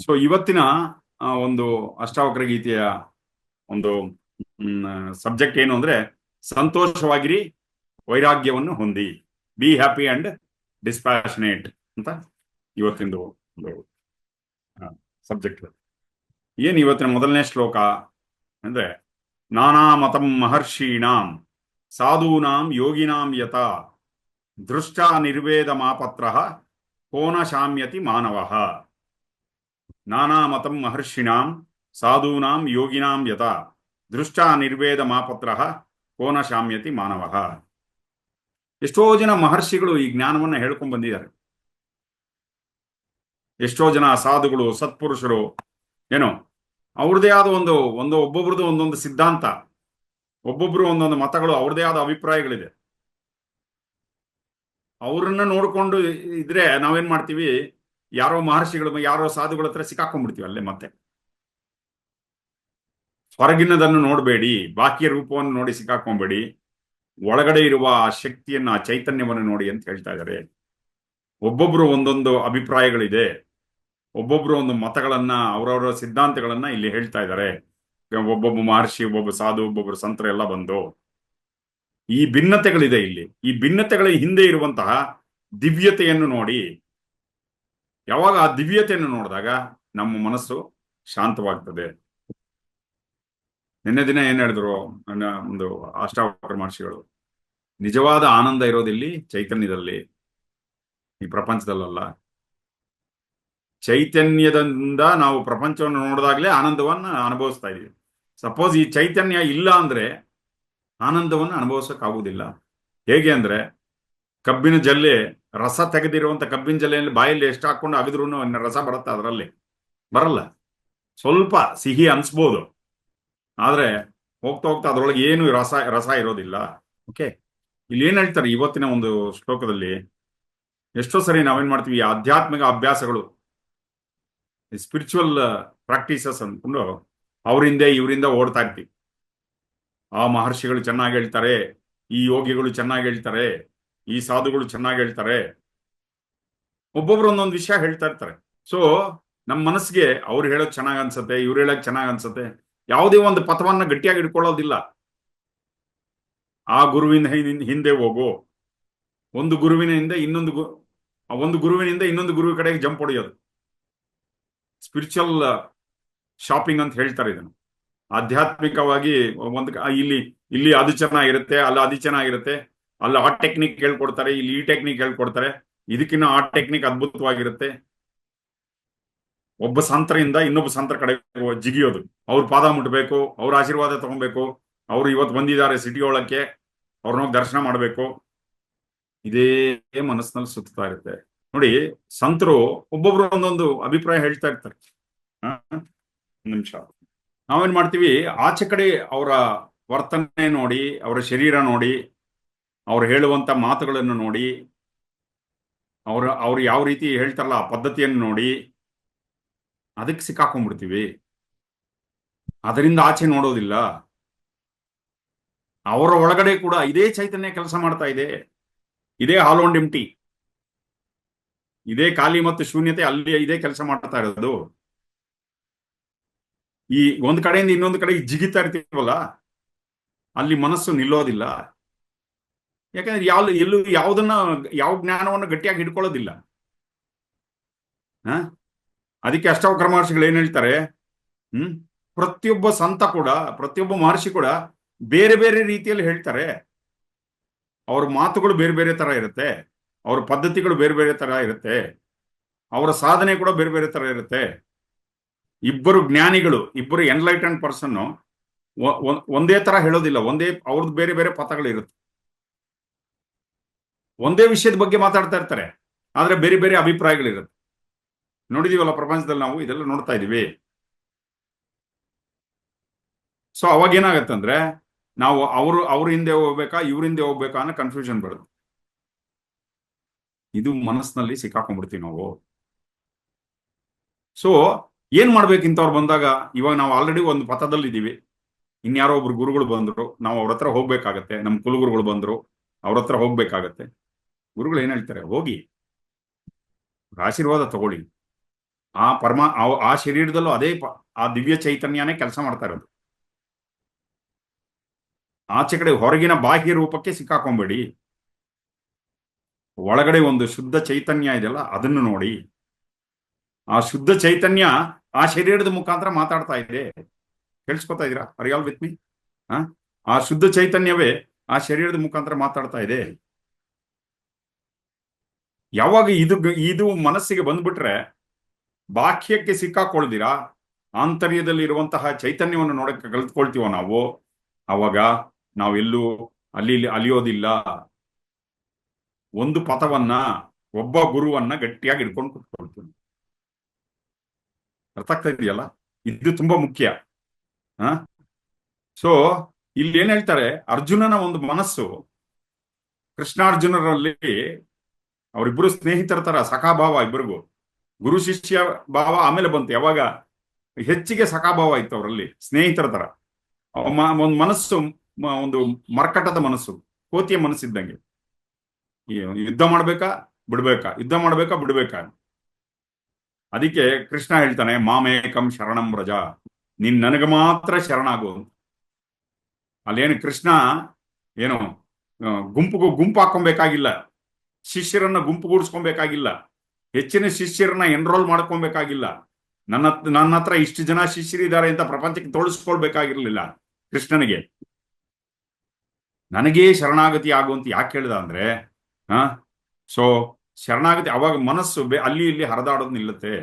So ಇವತ್ತಿನ ಒಂದು ಅಷ್ಟಾವಕ್ರ ಗೀತೆಯ ಒಂದು ಸಬ್ಜೆಕ್ಟ್ ಏನು ಅಂದ್ರೆ, ಸಂತೋಷವಾಗಿರಿ, ವೈರಾಗ್ಯವನ್ನು ಹೊಂದಿ, ಬಿ ಹ್ಯಾಪಿ ಅಂಡ್ ಡಿಸ್ಪ್ಯಾಷನೇಟ್ ಅಂತ ಇವತ್ತಿಂದು ಒಂದು ಸಬ್ಜೆಕ್ಟ್. ಏನ್ ಇವತ್ತಿನ ಮೊದಲನೇ ಶ್ಲೋಕ ಅಂದ್ರೆ, ನಾನಾ ಮತಂ ಮಹರ್ಷೀಣಾಂ ಸಾಧೂನಾಂ ಯೋಗಿನಾಂ ಯತ ದೃಷ್ಟ ನಿರ್ವೇದ ಮಾಪತ್ರ ಕೋನ ಶಾಮ್ಯತಿ ಮಾನವಃ. ನಾನಾ ಮತಂ ಮಹರ್ಷಿಣಾಂ ಸಾಧೂನಾಂ ಯೋಗಿನಾಂ ಯತ ದೃಷ್ಟ ನಿರ್ವೇದ ಮಾಪತ್ರ ಕೋನ ಶಾಮ್ಯತಿ ಮಾನವಃ. ಎಷ್ಟೋ ಜನ ಮಹರ್ಷಿಗಳು ಈ ಜ್ಞಾನವನ್ನ ಹೇಳ್ಕೊಂಡ್ ಬಂದಿದ್ದಾರೆ. ಎಷ್ಟೋ ಜನ ಸಾಧುಗಳು, ಸತ್ಪುರುಷರು ಏನೋ ಅವ್ರದೇ ಆದ ಒಬ್ಬೊಬ್ರದ್ದು ಒಂದೊಂದು ಸಿದ್ಧಾಂತ, ಒಬ್ಬೊಬ್ರು ಒಂದೊಂದು ಮತಗಳು, ಅವ್ರದೇ ಆದ ಅಭಿಪ್ರಾಯಗಳಿದೆ. ಅವ್ರನ್ನ ನೋಡ್ಕೊಂಡು ಇದ್ರೆ ನಾವೇನ್ ಮಾಡ್ತೀವಿ, ಯಾರೋ ಮಹರ್ಷಿಗಳು, ಯಾರೋ ಸಾಧುಗಳ ಹತ್ರ ಸಿಕ್ಕಾಕೊಂಡ್ಬಿಡ್ತೀವಿ ಅಲ್ಲೇ. ಮತ್ತೆ ಹೊರಗಿನದನ್ನು ನೋಡಬೇಡಿ, ಬಾಕಿಯ ರೂಪವನ್ನು ನೋಡಿ ಸಿಕ್ಕಾಕೊಂಬೇಡಿ, ಒಳಗಡೆ ಇರುವ ಆ ಶಕ್ತಿಯನ್ನ, ಆ ಚೈತನ್ಯವನ್ನು ನೋಡಿ ಅಂತ ಹೇಳ್ತಾ ಇದ್ದಾರೆ. ಒಬ್ಬೊಬ್ರು ಒಂದೊಂದು ಅಭಿಪ್ರಾಯಗಳಿದೆ, ಒಬ್ಬೊಬ್ರು ಒಂದು ಮತಗಳನ್ನ, ಅವರವರ ಸಿದ್ಧಾಂತಗಳನ್ನ ಇಲ್ಲಿ ಹೇಳ್ತಾ ಇದ್ದಾರೆ. ಒಬ್ಬೊಬ್ಬ ಮಹರ್ಷಿ, ಒಬ್ಬೊಬ್ಬ ಸಾಧು, ಒಬ್ಬೊಬ್ರು ಸಂತರು ಎಲ್ಲ ಬಂದು ಈ ಭಿನ್ನತೆಗಳಿದೆ ಇಲ್ಲಿ. ಈ ಭಿನ್ನತೆಗಳ ಹಿಂದೆ ಇರುವಂತಹ ದಿವ್ಯತೆಯನ್ನು ನೋಡಿ, ಯಾವಾಗ ಆ ದಿವ್ಯತೆಯನ್ನು ನೋಡಿದಾಗ ನಮ್ಮ ಮನಸ್ಸು ಶಾಂತವಾಗ್ತದೆ. ನಿನ್ನೆ ದಿನ ಏನ್ ಹೇಳಿದ್ರು ನನ್ನ ಒಂದು ಅಷ್ಟಾವಕ್ರ ಮಹರ್ಷಿಗಳು, ನಿಜವಾದ ಆನಂದ ಇರೋದಿಲ್ಲಿ ಚೈತನ್ಯದಲ್ಲಿ, ಈ ಪ್ರಪಂಚದಲ್ಲ. ಚೈತನ್ಯದಿಂದ ನಾವು ಪ್ರಪಂಚವನ್ನು ನೋಡಿದಾಗಲೇ ಆನಂದವನ್ನ ಅನುಭವಿಸ್ತಾ ಇದೀವಿ. ಸಪೋಸ್ ಈ ಚೈತನ್ಯ ಇಲ್ಲ ಅಂದ್ರೆ ಆನಂದವನ್ನು ಅನುಭವಿಸಕ್ಕಾಗುವುದಿಲ್ಲ. ಹೇಗೆ ಅಂದ್ರೆ, ಕಬ್ಬಿನ ಜಲ್ಲೆ, ರಸ ತೆಗೆದಿರುವಂತ ಕಬ್ಬಿನ ಜಲ್ಲೆಯಲ್ಲಿ ಬಾಯಲ್ಲಿ ಎಷ್ಟು ಹಾಕೊಂಡು ಅಗದ್ರೂ ರಸ ಬರುತ್ತಾ? ಅದರಲ್ಲಿ ಬರಲ್ಲ. ಸ್ವಲ್ಪ ಸಿಹಿ ಅನ್ಸ್ಬೋದು, ಆದ್ರೆ ಹೋಗ್ತಾ ಹೋಗ್ತಾ ಅದ್ರೊಳಗೆ ಏನು ರಸ ಇರೋದಿಲ್ಲ. ಓಕೆ, ಇಲ್ಲಿ ಏನ್ ಹೇಳ್ತಾರೆ ಇವತ್ತಿನ ಒಂದು ಶ್ಲೋಕದಲ್ಲಿ, ಎಷ್ಟೋ ಸರಿ ನಾವೇನ್ ಮಾಡ್ತೀವಿ, ಈ ಆಧ್ಯಾತ್ಮಿಕ ಅಭ್ಯಾಸಗಳು, ಸ್ಪಿರಿಚುವಲ್ ಪ್ರಾಕ್ಟೀಸಸ್ ಅಂದ್ಕೊಂಡು ಅವರಿಂದ ಇವರಿಂದ ಓಡ್ತಾ ಇರ್ತೀವಿ. ಆ ಮಹರ್ಷಿಗಳು ಚೆನ್ನಾಗಿ ಹೇಳ್ತಾರೆ, ಈ ಯೋಗಿಗಳು ಚೆನ್ನಾಗಿ ಹೇಳ್ತಾರೆ, ಈ ಸಾಧುಗಳು ಚೆನ್ನಾಗಿ ಹೇಳ್ತಾರೆ, ಒಬ್ಬೊಬ್ರು ಒಂದೊಂದು ವಿಷಯ ಹೇಳ್ತಾ ಇರ್ತಾರೆ. ಸೊ ನಮ್ಮ ಮನಸ್ಸಿಗೆ ಅವ್ರು ಹೇಳೋದು ಚೆನ್ನಾಗ್ ಅನ್ಸುತ್ತೆ, ಇವ್ರು ಹೇಳೋದು ಚೆನ್ನಾಗ್ ಅನ್ಸುತ್ತೆ. ಯಾವುದೇ ಒಂದು ಪಥವನ್ನ ಗಟ್ಟಿಯಾಗಿ ಇಟ್ಕೊಳ್ಳೋದಿಲ್ಲ. ಆ ಗುರುವಿನ ಹಿಂದೆ ಹೋಗು, ಒಂದು ಗುರುವಿನಿಂದ ಇನ್ನೊಂದು ಗುರುವಿನ ಕಡೆಗೆ ಜಂಪ್ ಹೊಡೆಯೋದು ಸ್ಪಿರಿಚುವಲ್ ಶಾಪಿಂಗ್ ಅಂತ ಹೇಳ್ತಾರೆ ಇದನ್ನು. ಆಧ್ಯಾತ್ಮಿಕವಾಗಿ ಇಲ್ಲಿ ಅದು ಚೆನ್ನಾಗಿರುತ್ತೆ, ಅಲ್ಲಿ ಅದು ಚೆನ್ನಾಗಿರುತ್ತೆ, ಅಲ್ಲಿ ಆ ಟೆಕ್ನಿಕ್ ಹೇಳ್ಕೊಡ್ತಾರೆ, ಇಲ್ಲಿ ಈ ಟೆಕ್ನಿಕ್ ಹೇಳ್ಕೊಡ್ತಾರೆ, ಇದಕ್ಕಿನ್ನ ಆ ಟೆಕ್ನಿಕ್ ಅದ್ಭುತವಾಗಿರುತ್ತೆ. ಒಬ್ಬ ಸಂತರಿಂದ ಇನ್ನೊಬ್ಬ ಸಂತರ ಕಡೆ ಜಿಗಿಯೋದು, ಅವ್ರ ಪಾದ ಮುಟ್ಬೇಕು, ಅವ್ರ ಆಶೀರ್ವಾದ ತಗೊಬೇಕು, ಅವ್ರು ಇವತ್ತು ಬಂದಿದ್ದಾರೆ ಸಿಟಿ ಒಳಕ್ಕೆ, ಅವ್ರನ್ನೋಗಿ ದರ್ಶನ ಮಾಡ್ಬೇಕು, ಇದೇ ಮನಸ್ಸಿನಲ್ಲಿ ಸುತ್ತಾ ಇರುತ್ತೆ. ನೋಡಿ, ಸಂತರು ಒಬ್ಬೊಬ್ರು ಒಂದೊಂದು ಅಭಿಪ್ರಾಯ ಹೇಳ್ತಾ ಇರ್ತಾರೆ. ನಿಮಿಷ, ನಾವೇನ್ ಮಾಡ್ತೀವಿ, ಆಚೆ ಕಡೆ ಅವರ ವರ್ತನೆ ನೋಡಿ, ಅವರ ಶರೀರ ನೋಡಿ, ಅವ್ರು ಹೇಳುವಂತ ಮಾತುಗಳನ್ನು ನೋಡಿ, ಅವ್ರು ಯಾವ ರೀತಿ ಹೇಳ್ತಾರಲ್ಲ ಆ ಪದ್ಧತಿಯನ್ನು ನೋಡಿ ಅದಕ್ಕೆ ಸಿಕ್ಕಾಕೊಂಡ್ಬಿಡ್ತೀವಿ. ಅದರಿಂದ ಆಚೆ ನೋಡೋದಿಲ್ಲ. ಅವರ ಒಳಗಡೆ ಕೂಡ ಇದೇ ಚೈತನ್ಯ ಕೆಲಸ ಮಾಡ್ತಾ ಇದೆ. ಇದೇ ಹಾಲೋಂಡ್ ಎಂಟಿ, ಇದೇ ಖಾಲಿ ಮತ್ತು ಶೂನ್ಯತೆ, ಅಲ್ಲಿ ಇದೇ ಕೆಲಸ ಮಾಡ್ತಾ ಇರೋದು. ಈ ಒಂದ್ ಕಡೆಯಿಂದ ಇನ್ನೊಂದು ಕಡೆಗೆ ಜಿಗಿತಾ ಇರ್ತೀವಲ್ಲ, ಅಲ್ಲಿ ಮನಸ್ಸು ನಿಲ್ಲೋದಿಲ್ಲ. ಯಾಕಂದ್ರೆ ಯಾವ ಜ್ಞಾನವನ್ನು ಗಟ್ಟಿಯಾಗಿ ಹಿಡ್ಕೊಳ್ಳೋದಿಲ್ಲ. ಅದಕ್ಕೆ ಅಷ್ಟಾವಕ್ರ ಮಹರ್ಷಿಗಳು ಏನ್ ಹೇಳ್ತಾರೆ, ಪ್ರತಿಯೊಬ್ಬ ಸಂತ ಕೂಡ, ಪ್ರತಿಯೊಬ್ಬ ಮಹರ್ಷಿ ಕೂಡ ಬೇರೆ ಬೇರೆ ರೀತಿಯಲ್ಲಿ ಹೇಳ್ತಾರೆ. ಅವ್ರ ಮಾತುಗಳು ಬೇರೆ ಬೇರೆ ತರ ಇರುತ್ತೆ, ಅವ್ರ ಪದ್ಧತಿಗಳು ಬೇರೆ ಬೇರೆ ತರ ಇರುತ್ತೆ, ಅವರ ಸಾಧನೆ ಕೂಡ ಬೇರೆ ಬೇರೆ ತರ ಇರುತ್ತೆ. ಇಬ್ಬರು ಜ್ಞಾನಿಗಳು, ಇಬ್ಬರು ಎನ್ಲೈಟೆಂಡ್ ಪರ್ಸನ್ ಒಂದೇ ತರ ಹೇಳೋದಿಲ್ಲ. ಅವ್ರದ್ದು ಬೇರೆ ಬೇರೆ ಪಥಗಳಿರುತ್ತೆ. ಒಂದೇ ವಿಷಯದ ಬಗ್ಗೆ ಮಾತಾಡ್ತಾ ಇರ್ತಾರೆ, ಆದ್ರೆ ಬೇರೆ ಬೇರೆ ಅಭಿಪ್ರಾಯಗಳಿರುತ್ತೆ. ನೋಡಿದೀವಲ್ಲ ಪ್ರಪಂಚದಲ್ಲಿ, ನಾವು ಇದೆಲ್ಲ ನೋಡ್ತಾ ಇದೀವಿ. ಸೊ ಅವಾಗ ಏನಾಗತ್ತಂದ್ರೆ, ನಾವು ಅವ್ರ ಹಿಂದೆ ಹೋಗ್ಬೇಕಾ, ಇವ್ರ ಹಿಂದೆ ಹೋಗ್ಬೇಕಾ ಅನ್ನೋ ಕನ್ಫ್ಯೂಷನ್ ಬರುತ್ತೆ. ಇದು ಮನಸ್ಸಿನಲ್ಲಿ ಸಿಕ್ಕಾಕೊಂಡ್ಬಿಡ್ತೀವಿ ನಾವು. ಸೊ ಏನ್ ಮಾಡ್ಬೇಕು ಇಂಥವ್ರು ಬಂದಾಗ? ಇವಾಗ ನಾವು ಆಲ್ರೆಡಿ ಒಂದು ಪಥದಲ್ಲಿ ಇದ್ದೀವಿ, ಇನ್ಯಾರೋ ಒಬ್ರು ಗುರುಗಳು ಬಂದ್ರು, ನಾವು ಅವ್ರ ಹತ್ರ ಹೋಗ್ಬೇಕಾಗತ್ತೆ. ನಮ್ಮ ಕುಲಗುರುಗಳು ಬಂದ್ರು, ಅವ್ರ ಹತ್ರ ಹೋಗ್ಬೇಕಾಗತ್ತೆ. ಗುರುಗಳು ಏನ್ ಹೇಳ್ತಾರೆ, ಹೋಗಿ ಆಶೀರ್ವಾದ ತಗೊಳ್ಳಿ, ಆ ಶರೀರದಲ್ಲೂ ಅದೇ ಆ ದಿವ್ಯ ಚೈತನ್ಯನೇ ಕೆಲಸ ಮಾಡ್ತಾ ಇರೋದು. ಆಚೆ ಕಡೆ ಹೊರಗಿನ ಬಾಹ್ಯ ರೂಪಕ್ಕೆ ಸಿಕ್ಕಾಕೊಂಬೇಡಿ. ಒಳಗಡೆ ಒಂದು ಶುದ್ಧ ಚೈತನ್ಯ ಇದೆಯಲ್ಲ, ಅದನ್ನು ನೋಡಿ. ಆ ಶುದ್ಧ ಚೈತನ್ಯ ಆ ಶರೀರದ ಮುಖಾಂತರ ಮಾತಾಡ್ತಾ ಇದೆ. ಕೇಳಿಸ್ಕೊತಾ ಇದೀರಾ? Are all with me? ಆ ಶುದ್ಧ ಚೈತನ್ಯವೇ ಆ ಶರೀರದ ಮುಖಾಂತರ ಮಾತಾಡ್ತಾ ಇದೆ. ಯಾವಾಗ ಇದು ಮನಸ್ಸಿಗೆ ಬಂದ್ಬಿಟ್ರೆ, ಬಾಹ್ಯಕ್ಕೆ ಸಿಕ್ಕಾಕೊಳ್ದಿರಾ ಆಂತರ್ಯದಲ್ಲಿ ಇರುವಂತಹ ಚೈತನ್ಯವನ್ನು ನೋಡಕ್ಕೆ ಕಲ್ತ್ಕೊಳ್ತೀವ ನಾವು, ಅವಾಗ ನಾವೆಲ್ಲೂ ಅಲ್ಲಿ ಅಲಿಯೋದಿಲ್ಲ. ಒಂದು ಪಥವನ್ನ, ಒಬ್ಬ ಗುರುವನ್ನ ಗಟ್ಟಿಯಾಗಿ ಹಿಡ್ಕೊಂಡು ಕೂತ್ಕೊಳ್ತೀವಿ. ಅರ್ಥ ಆಗ್ತಾ ಇದೆಯಲ್ಲ? ಇದು ತುಂಬಾ ಮುಖ್ಯ. ಸೊ ಇಲ್ಲಿ ಏನ್ ಹೇಳ್ತಾರೆ, ಅರ್ಜುನನ ಒಂದು ಮನಸ್ಸು ಕೃಷ್ಣಾರ್ಜುನರಲ್ಲಿ ಅವರಿಬ್ಬರು ಸ್ನೇಹಿತರ ತರ ಸಖಾಭಾವ, ಇಬ್ಬರಿಗೂ ಗುರು ಶಿಷ್ಯ ಭಾವ ಆಮೇಲೆ ಬಂತು. ಯಾವಾಗ ಹೆಚ್ಚಿಗೆ ಸಖಾಭಾವ ಇತ್ತು ಅವರಲ್ಲಿ, ಸ್ನೇಹಿತರ ತರ. ಒಂದು ಮನಸ್ಸು, ಒಂದು ಮರ್ಕಟದ ಮನಸ್ಸು, ಕೋತಿಯ ಮನಸ್ಸಿದ್ದಂಗೆ. ಯುದ್ಧ ಮಾಡ್ಬೇಕಾ ಬಿಡ್ಬೇಕಾ, ಯುದ್ಧ ಮಾಡ್ಬೇಕಾ ಬಿಡ್ಬೇಕಾ. ಅದಕ್ಕೆ ಕೃಷ್ಣ ಹೇಳ್ತಾನೆ, ಮಾಮೇಕಂ ಶರಣಂ ವ್ರಜ, ನೀನ್ ನನಗೆ ಮಾತ್ರ ಶರಣಾಗು. ಅಲ್ಲೇನು ಕೃಷ್ಣ ಏನು ಗುಂಪು ಹಾಕೊಬೇಕಾಗಿಲ್ಲ, ಶಿಷ್ಯರನ್ನ ಗುಂಪುಗೂಡಿಸ್ಕೊಬೇಕಾಗಿಲ್ಲ, ಹೆಚ್ಚಿನ ಶಿಷ್ಯರನ್ನ ಎನ್ರೋಲ್ ಮಾಡ್ಕೊಬೇಕಾಗಿಲ್ಲ. ನನ್ನ ಹತ್ರ ಇಷ್ಟು ಜನ ಶಿಷ್ಯರಿದ್ದಾರೆ ಅಂತ ಪ್ರಪಂಚಕ್ಕೆ ತೋರಿಸ್ಕೊಳ್ಬೇಕಾಗಿರ್ಲಿಲ್ಲ ಕೃಷ್ಣನಿಗೆ. ನನಗೇ ಶರಣಾಗತಿ ಆಗುವಂತ ಯಾಕೆ ಹೇಳ್ದ ಅಂದ್ರೆ, ಸೊ ಶರಣಾಗತಿ ಅವಾಗ ಮನಸ್ಸು ಅಲ್ಲಿ ಇಲ್ಲಿ ಹರಿದಾಡೋದು ನಿಲ್ಲುತ್ತೆ.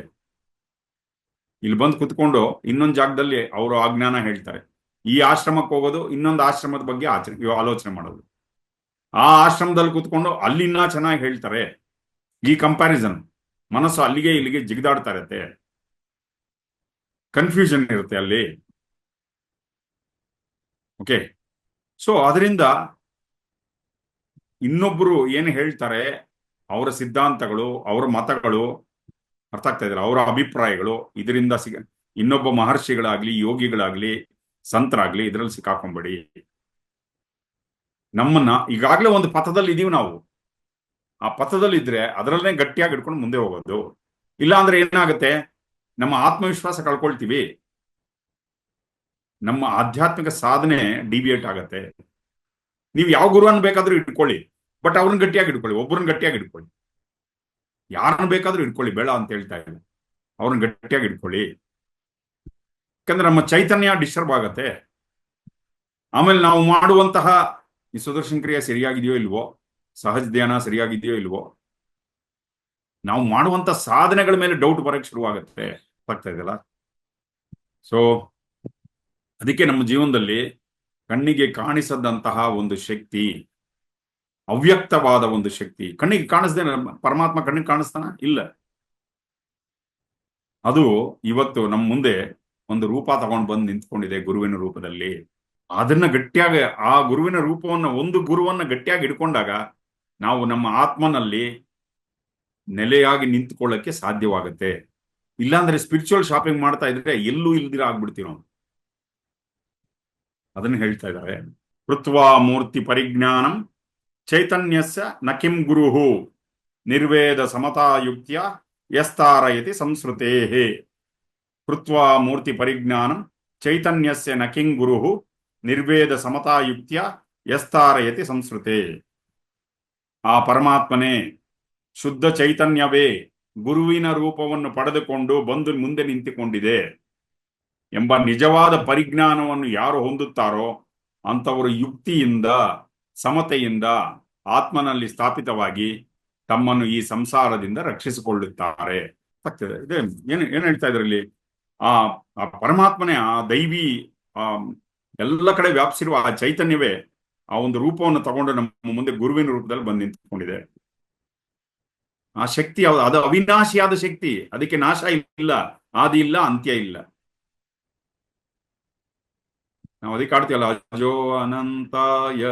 ಇಲ್ಲಿ ಬಂದು ಕುತ್ಕೊಂಡು ಇನ್ನೊಂದು ಜಾಗದಲ್ಲಿ ಅವರು ಆಜ್ಞಾನ ಹೇಳ್ತಾರೆ, ಈ ಆಶ್ರಮಕ್ಕೆ ಹೋಗೋದು, ಇನ್ನೊಂದು ಆಶ್ರಮದ ಬಗ್ಗೆ ಆಲೋಚನೆ ಮಾಡೋದು. ಆ ಆಶ್ರಮದಲ್ಲಿ ಕುತ್ಕೊಂಡು ಅಲ್ಲಿನ್ನ ಚೆನ್ನಾಗಿ ಹೇಳ್ತಾರೆ. ಈ ಕಂಪ್ಯಾರಿಸನ್ ಮನಸ್ಸು ಅಲ್ಲಿಗೆ ಇಲ್ಲಿಗೆ ಜಿಗಿದಾಡ್ತಾ ಇರುತ್ತೆ, ಕನ್ಫ್ಯೂಷನ್ ಇರುತ್ತೆ ಅಲ್ಲಿ. ಓಕೆ, ಸೊ ಅದರಿಂದ ಇನ್ನೊಬ್ರು ಏನು ಹೇಳ್ತಾರೆ, ಅವರ ಸಿದ್ಧಾಂತಗಳು, ಅವರ ಮತಗಳು, ಅರ್ಥ ಆಗ್ತಾ ಇದ್ದಾರೆ, ಅವರ ಅಭಿಪ್ರಾಯಗಳು, ಇದರಿಂದ ಇನ್ನೊಬ್ಬ ಮಹರ್ಷಿಗಳಾಗ್ಲಿ, ಯೋಗಿಗಳಾಗ್ಲಿ, ಸಂತರಾಗ್ಲಿ ಇದರಲ್ಲಿ ಸಿಕ್ಕಾಕೊಂಬೇಡಿ. ನಮ್ಮನ್ನ ಈಗಾಗಲೇ ಒಂದು ಪಥದಲ್ಲಿ ಇದೀವಿ ನಾವು. ಆ ಪಥದಲ್ಲಿ ಇದ್ರೆ ಅದರಲ್ಲೇ ಗಟ್ಟಿಯಾಗಿ ಇಟ್ಕೊಂಡು ಮುಂದೆ ಹೋಗೋದು. ಇಲ್ಲ ಅಂದ್ರೆ ಏನಾಗುತ್ತೆ, ನಮ್ಮ ಆತ್ಮವಿಶ್ವಾಸ ಕಳ್ಕೊಳ್ತೀವಿ, ನಮ್ಮ ಆಧ್ಯಾತ್ಮಿಕ ಸಾಧನೆ ಡಿವಿಯೇಟ್ ಆಗತ್ತೆ. ನೀವು ಯಾವ ಗುರುವನ್ನ ಬೇಕಾದ್ರೂ ಇಟ್ಕೊಳ್ಳಿ, ಬಟ್ ಅವ್ರನ್ನ ಗಟ್ಟಿಯಾಗಿ ಇಟ್ಕೊಳ್ಳಿ, ಒಬ್ಬರನ್ನ ಗಟ್ಟಿಯಾಗಿ ಇಟ್ಕೊಳ್ಳಿ. ಯಾರನ್ನ ಬೇಕಾದ್ರೂ ಇಟ್ಕೊಳ್ಳಿ, ಬೇಡ ಅಂತ ಹೇಳ್ತಾ ಇಲ್ಲ, ಅವ್ರನ್ನ ಗಟ್ಟಿಯಾಗಿ ಇಟ್ಕೊಳ್ಳಿ. ಯಾಕಂದ್ರೆ ನಮ್ಮ ಚೈತನ್ಯ ಡಿಸ್ಟರ್ಬ್ ಆಗತ್ತೆ. ಆಮೇಲೆ ನಾವು ಮಾಡುವಂತಹ ಈ ಸುದರ್ಶನ ಕ್ರಿಯೆ ಸರಿಯಾಗಿದೆಯೋ ಇಲ್ವೋ, ಸಹಜ ಧ್ಯಾನ ಸರಿಯಾಗಿದೆಯೋ ಇಲ್ವೋ, ನಾವು ಮಾಡುವಂತ ಸಾಧನೆಗಳ ಮೇಲೆ ಡೌಟ್ ಬರಕ್ಕೆ ಶುರುವಾಗುತ್ತೆ. ಆಗ್ತಾ ಇದೆಯಲ್ಲ? ಸೊ ಅದಕ್ಕೆ ನಮ್ಮ ಜೀವನದಲ್ಲಿ ಕಣ್ಣಿಗೆ ಕಾಣಿಸದಂತಹ ಒಂದು ಶಕ್ತಿ, ಅವ್ಯಕ್ತವಾದ ಒಂದು ಶಕ್ತಿ, ಕಣ್ಣಿಗೆ ಕಾಣಿಸ್ದೆ ಪರಮಾತ್ಮ ಕಣ್ಣಿಗೆ ಕಾಣಿಸ್ತಾನ? ಇಲ್ಲ. ಅದು ಇವತ್ತು ನಮ್ಮ ಮುಂದೆ ಒಂದು ರೂಪ ತಗೊಂಡು ಬಂದು ನಿಂತ್ಕೊಂಡಿದೆ, ಗುರುವಿನ ರೂಪದಲ್ಲಿ. ಅದನ್ನ ಗಟ್ಟಿಯಾಗಿ, ಆ ಗುರುವಿನ ರೂಪವನ್ನ, ಒಂದು ಗುರುವನ್ನ ಗಟ್ಟಿಯಾಗಿ ಹಿಡ್ಕೊಂಡಾಗ ನಾವು ನಮ್ಮ ಆತ್ಮನಲ್ಲಿ ನೆಲೆಯಾಗಿ ನಿಂತ್ಕೊಳ್ಳಕ್ಕೆ ಸಾಧ್ಯವಾಗುತ್ತೆ. ಇಲ್ಲಾಂದ್ರೆ ಸ್ಪಿರಿಚುವಲ್ ಶಾಪಿಂಗ್ ಮಾಡ್ತಾ ಇದ್ರೆ ಎಲ್ಲೂ ಇಲ್ದಿರ ಆಗ್ಬಿಡ್ತೀವಿ ನಾವು. ಅದನ್ನ ಹೇಳ್ತಾ ಇದ್ದಾರೆ. ಕೃತ್ವಾ ಮೂರ್ತಿ ಪರಿಜ್ಞಾನಂ ಚೈತನ್ಯಸ್ಯ ನಕಿಂ ಗುರುಹು ನಿರ್ವೇದ ಸಮತಾಯುಕ್ತ್ಯ ಯಸ್ತಾರಯತಿ ಸಂಸ್ಕೃತೇಹೇ. ಕೃತ್ವಾ ಮೂರ್ತಿ ಪರಿಜ್ಞಾನಂ ಚೈತನ್ಯಸ್ಯ ನಕಿಂ ಗುರುಹು ನಿರ್ವೇದ ಸಮತಾಯುಕ್ತ್ಯ ಯಸ್ತಾರಯತಿ ಸಂಸ್ಕೃತೆ. ಆ ಪರಮಾತ್ಮನೇ, ಶುದ್ಧ ಚೈತನ್ಯವೇ ಗುರುವಿನ ರೂಪವನ್ನು ಪಡೆದುಕೊಂಡು ಬಂದು ಮುಂದೆ ನಿಂತುಕೊಂಡಿದೆ ಎಂಬ ನಿಜವಾದ ಪರಿಜ್ಞಾನವನ್ನು ಯಾರು ಹೊಂದುತ್ತಾರೋ ಅಂತವರು ಯುಕ್ತಿಯಿಂದ, ಸಮತೆಯಿಂದ ಆತ್ಮನಲ್ಲಿ ಸ್ಥಾಪಿತವಾಗಿ ತಮ್ಮನ್ನು ಈ ಸಂಸಾರದಿಂದ ರಕ್ಷಿಸಿಕೊಳ್ಳುತ್ತಾರೆ. ಇದೇ ಏನ್ ಹೇಳ್ತಾ ಇದ್ರಲ್ಲಿ, ಆ ಪರಮಾತ್ಮನೇ, ಆ ದೈವಿ, ಎಲ್ಲ ಕಡೆ ವ್ಯಾಪಿಸಿರುವ ಆ ಚೈತನ್ಯವೇ ಆ ಒಂದು ರೂಪವನ್ನು ತಗೊಂಡು ನಮ್ಮ ಮುಂದೆ ಗುರುವಿನ ರೂಪದಲ್ಲಿ ಬಂದು ನಿಂತ್ಕೊಂಡಿದೆ. ಆ ಶಕ್ತಿ ಅದು ಅವಿನಾಶಿಯಾದ ಶಕ್ತಿ, ಅದಕ್ಕೆ ನಾಶ ಇಲ್ಲ, ಆದಿ ಇಲ್ಲ, ಅಂತ್ಯ ಇಲ್ಲ. ನಾವು ಅದಕ್ಕೆ ಆಡ್ತೀವಲ್ಲ, ಅಜೋ ಅನಂತಾಯ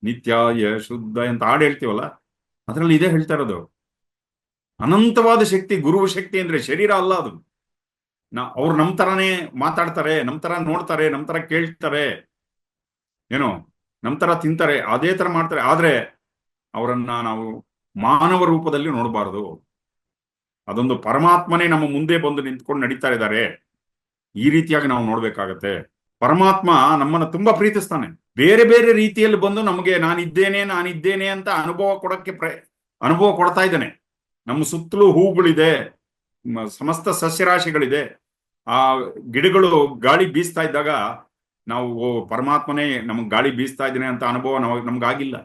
ನಿತ್ಯಾಯ ಶುದ್ಧ ಅಂತ ಹಾಡು ಹೇಳ್ತೀವಲ್ಲ, ಅದರಲ್ಲಿ ಇದೇ ಹೇಳ್ತಾ ಇರೋದು. ಅನಂತವಾದ ಶಕ್ತಿ, ಗುರುವ ಶಕ್ತಿ ಅಂದ್ರೆ ಶರೀರ ಅಲ್ಲ ಅದು. ಅವ್ರು ನಮ್ ತರಾನೇ ಮಾತಾಡ್ತಾರೆ, ನಮ್ ತರ ನೋಡ್ತಾರೆ, ನಮ್ ತರ ಕೇಳ್ತಾರೆ, ಏನೋ ನಮ್ ತರ ತಿಂತಾರೆ, ಅದೇ ತರ ಮಾಡ್ತಾರೆ. ಆದ್ರೆ ಅವರನ್ನ ನಾವು ಮಾನವ ರೂಪದಲ್ಲಿ ನೋಡಬಾರದು. ಅದೊಂದು ಪರಮಾತ್ಮನೇ ನಮ್ಮ ಮುಂದೆ ಬಂದು ನಿಂತ್ಕೊಂಡು ನಡೀತಾ ಇದ್ದಾರೆ. ಈ ರೀತಿಯಾಗಿ ನಾವು ನೋಡ್ಬೇಕಾಗತ್ತೆ. ಪರಮಾತ್ಮ ನಮ್ಮನ್ನ ತುಂಬಾ ಪ್ರೀತಿಸ್ತಾನೆ. ಬೇರೆ ಬೇರೆ ರೀತಿಯಲ್ಲಿ ಬಂದು ನಮಗೆ ನಾನಿದ್ದೇನೆ ಅಂತ ಅನುಭವ ಕೊಡ್ತಾ ಇದ್ದಾನೆ. ನಮ್ಮ ಸುತ್ತಲೂ ಹೂಗಳಿದೆ, ಸಮಸ್ತ ಸಸ್ಯರಾಶಿಗಳಿದೆ. ಆ ಗಿಡಗಳು ಗಾಳಿ ಬೀಸ್ತಾ ಇದ್ದಾಗ ನಾವು ಪರಮಾತ್ಮನೇ ನಮಗೆ ಗಾಳಿ ಬೀಸ್ತಾ ಇದ್ದೇನೆ ಅಂತ ಅನುಭವ ನಮ್ಗಾಗಿಲ್ಲ.